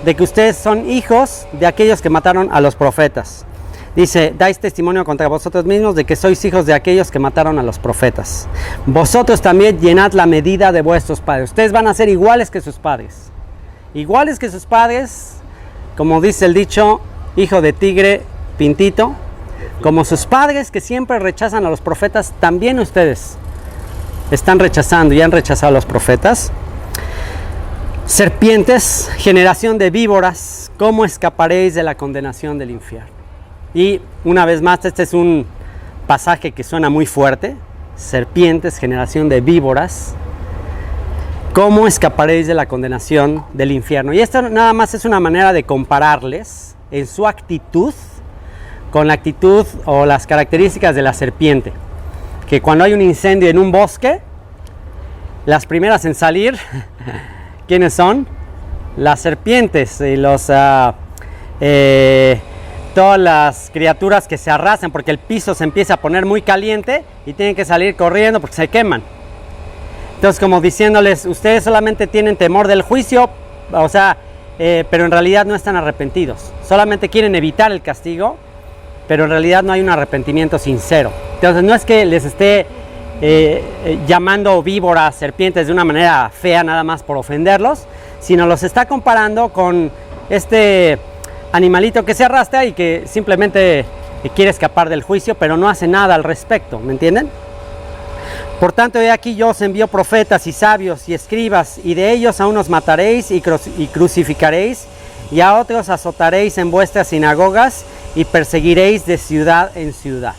de que ustedes son hijos de aquellos que mataron a los profetas. Dice, dais testimonio contra vosotros mismos de que sois hijos de aquellos que mataron a los profetas. Vosotros también llenad la medida de vuestros padres. Ustedes van a ser iguales que sus padres. Iguales que sus padres, como dice el dicho, hijo de tigre, pintito. Como sus padres que siempre rechazan a los profetas, también ustedes están rechazando y han rechazado a los profetas. Serpientes, generación de víboras, ¿cómo escaparéis de la condenación del infierno? Y una vez más, este es un pasaje que suena muy fuerte. Serpientes, generación de víboras, ¿cómo escaparéis de la condenación del infierno? Y esto nada más es una manera de compararles en su actitud con la actitud o las características de la serpiente. Que cuando hay un incendio en un bosque, las primeras en salir, ¿quiénes son? Las serpientes y todas las criaturas que se arrasan porque el piso se empieza a poner muy caliente y tienen que salir corriendo porque se queman. Entonces, como diciéndoles, ustedes solamente tienen temor del juicio, o sea, pero en realidad no están arrepentidos. Solamente quieren evitar el castigo, pero en realidad no hay un arrepentimiento sincero. Entonces, no es que les esté llamando víboras, serpientes de una manera fea nada más por ofenderlos, sino los está comparando con este animalito que se arrastra y que simplemente quiere escapar del juicio, pero no hace nada al respecto, ¿me entienden? Por tanto, he aquí yo os envío profetas y sabios y escribas, y de ellos a unos mataréis y crucificaréis, y a otros azotaréis en vuestras sinagogas, y perseguiréis de ciudad en ciudad,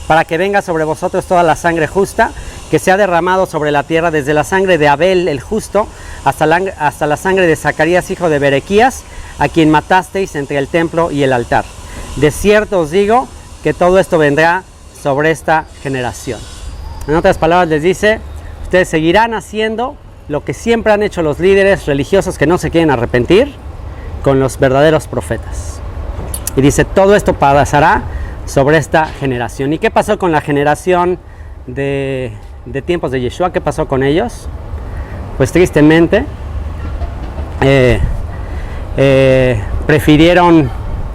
para que venga sobre vosotros toda la sangre justa, que se ha derramado sobre la tierra, desde la sangre de Abel el justo, hasta la sangre de Zacarías hijo de Berequías, a quien matasteis entre el templo y el altar. De cierto os digo que todo esto vendrá sobre esta generación. En otras palabras les dice, ustedes seguirán haciendo lo que siempre han hecho los líderes religiosos que no se quieren arrepentir con los verdaderos profetas. Y dice, todo esto pasará sobre esta generación. ¿Y qué pasó con la generación de tiempos de Yeshua? ¿Qué pasó con ellos? Pues tristemente prefirieron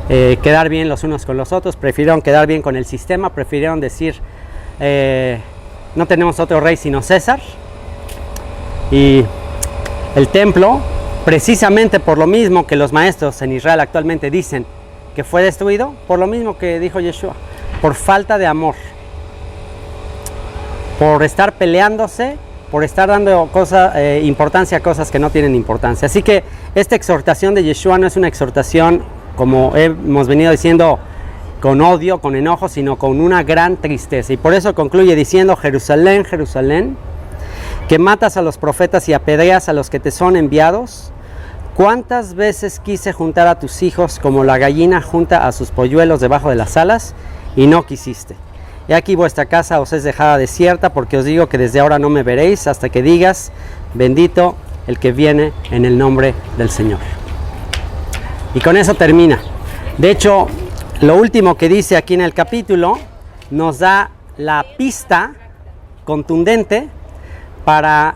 quedar bien los unos con los otros, prefirieron quedar bien con el sistema, prefirieron decir no tenemos otro rey sino César. Y el templo, precisamente por lo mismo que los maestros en Israel actualmente dicen que fue destruido, por lo mismo que dijo Yeshua, por falta de amor, por estar peleándose, por estar dando importancia a cosas que no tienen importancia. Así que esta exhortación de Yeshua no es una exhortación, como hemos venido diciendo, con odio, con enojo, sino con una gran tristeza. Y por eso concluye diciendo, Jerusalén, Jerusalén, que matas a los profetas y apedreas a los que te son enviados. ¿Cuántas veces quise juntar a tus hijos como la gallina junta a sus polluelos debajo de las alas, y no quisiste? Y aquí vuestra casa os es dejada desierta, porque os digo que desde ahora no me veréis hasta que digas, bendito el que viene en el nombre del Señor. Y con eso termina. De hecho, lo último que dice aquí en el capítulo nos da la pista contundente para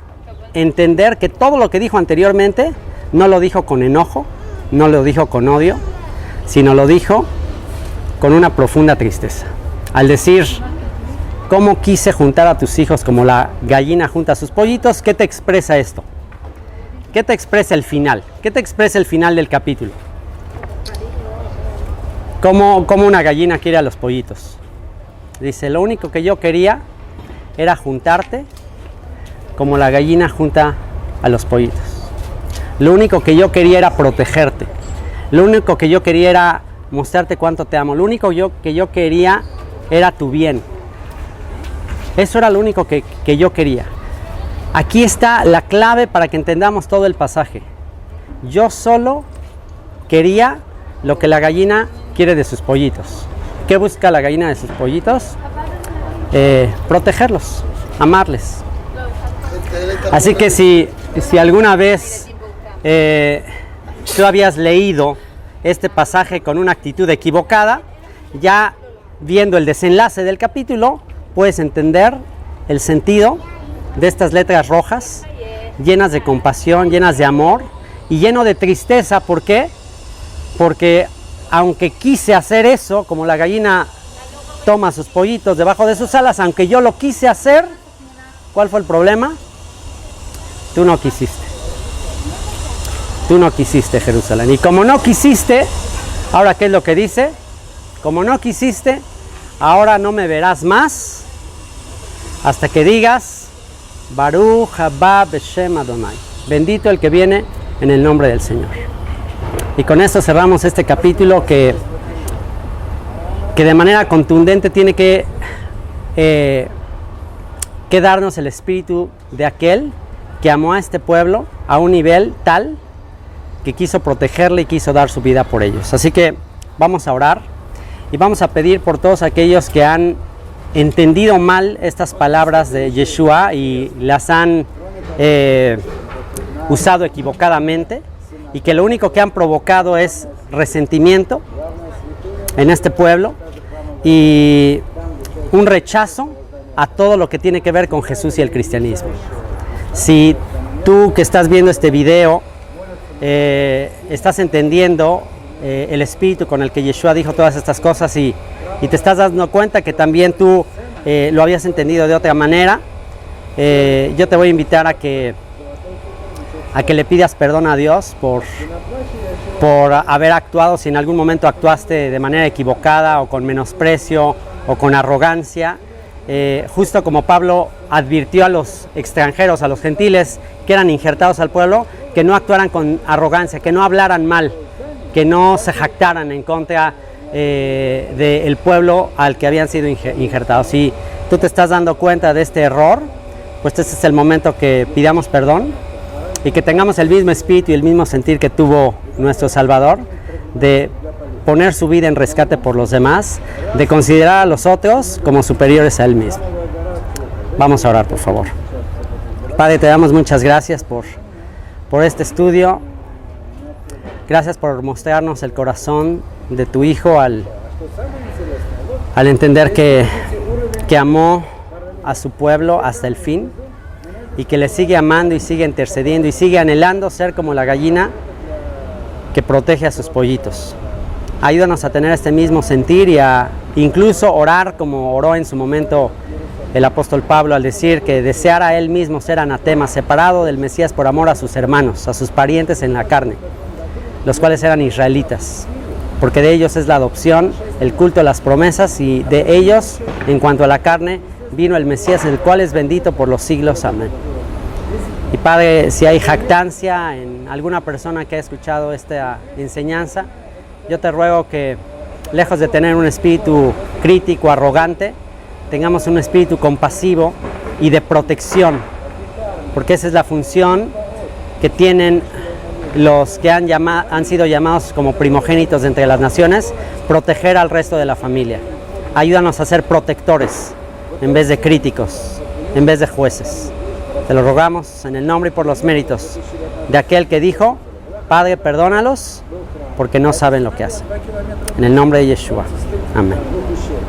entender que todo lo que dijo anteriormente no lo dijo con enojo, no lo dijo con odio, sino lo dijo con una profunda tristeza. Al decir, ¿cómo quise juntar a tus hijos como la gallina junta a sus pollitos? ¿Qué te expresa esto? ¿Qué te expresa el final? ¿Qué te expresa el final del capítulo? ¿Cómo una gallina quiere a los pollitos? Dice, lo único que yo quería era juntarte como la gallina junta a los pollitos. Lo único que yo quería era protegerte. Lo único que yo quería era mostrarte cuánto te amo. Lo único que yo quería era tu bien. Eso era lo único que yo quería. Aquí está la clave para que entendamos todo el pasaje. Yo solo quería lo que la gallina quiere de sus pollitos. ¿Qué busca la gallina de sus pollitos? Protegerlos, amarles. Así que si alguna vez tú habías leído este pasaje con una actitud equivocada, ya viendo el desenlace del capítulo, puedes entender el sentido de estas letras rojas, llenas de compasión, llenas de amor y lleno de tristeza. ¿Por qué? Porque aunque quise hacer eso, como la gallina toma sus pollitos debajo de sus alas, aunque yo lo quise hacer, ¿cuál fue el problema? Tú no quisiste. Tú no quisiste, Jerusalén. Y como no quisiste, ahora ¿qué es lo que dice? Como no quisiste, ahora no me verás más hasta que digas Baruch haba b'shem Adonai. Bendito el que viene en el nombre del Señor. Y con esto cerramos este capítulo que de manera contundente tiene que darnos el espíritu de aquel que amó a este pueblo a un nivel tal que quiso protegerle y quiso dar su vida por ellos. Así que vamos a orar y vamos a pedir por todos aquellos que han entendido mal estas palabras de Yeshua y las han usado equivocadamente, y que lo único que han provocado es resentimiento en este pueblo y un rechazo a todo lo que tiene que ver con Jesús y el cristianismo. Si tú que estás viendo este video estás entendiendo el espíritu con el que Yeshua dijo todas estas cosas y te estás dando cuenta que también tú lo habías entendido de otra manera, yo te voy a invitar a que le pidas perdón a Dios por haber actuado, si en algún momento actuaste de manera equivocada o con menosprecio o con arrogancia, justo como Pablo advirtió a los extranjeros, a los gentiles que eran injertados al pueblo, que no actuaran con arrogancia, que no hablaran mal, que no se jactaran en contra del pueblo al que habían sido injertados. Si tú te estás dando cuenta de este error, pues este es el momento que pidamos perdón y que tengamos el mismo espíritu y el mismo sentir que tuvo nuestro Salvador, de poner su vida en rescate por los demás, de considerar a los otros como superiores a Él mismo. Vamos a orar, por favor. Padre, te damos muchas gracias por este estudio. Gracias por mostrarnos el corazón de tu Hijo al entender que amó a su pueblo hasta el fin, y que le sigue amando y sigue intercediendo y sigue anhelando ser como la gallina que protege a sus pollitos. Ayúdanos a tener este mismo sentir y a incluso orar como oró en su momento el apóstol Pablo al decir que deseara él mismo ser anatema, separado del Mesías por amor a sus hermanos, a sus parientes en la carne, los cuales eran israelitas, porque de ellos es la adopción, el culto de las promesas, y de ellos, en cuanto a la carne, vino el Mesías, el cual es bendito por los siglos. Amén. Y Padre, si hay jactancia en alguna persona que ha escuchado esta enseñanza, yo te ruego que, lejos de tener un espíritu crítico, arrogante, tengamos un espíritu compasivo y de protección, porque esa es la función que tienen los que han sido llamados como primogénitos de entre las naciones, proteger al resto de la familia. Ayúdanos a ser protectores en vez de críticos, en vez de jueces. Te lo rogamos en el nombre y por los méritos de aquel que dijo: Padre, perdónalos porque no saben lo que hacen. En el nombre de Yeshua. Amén.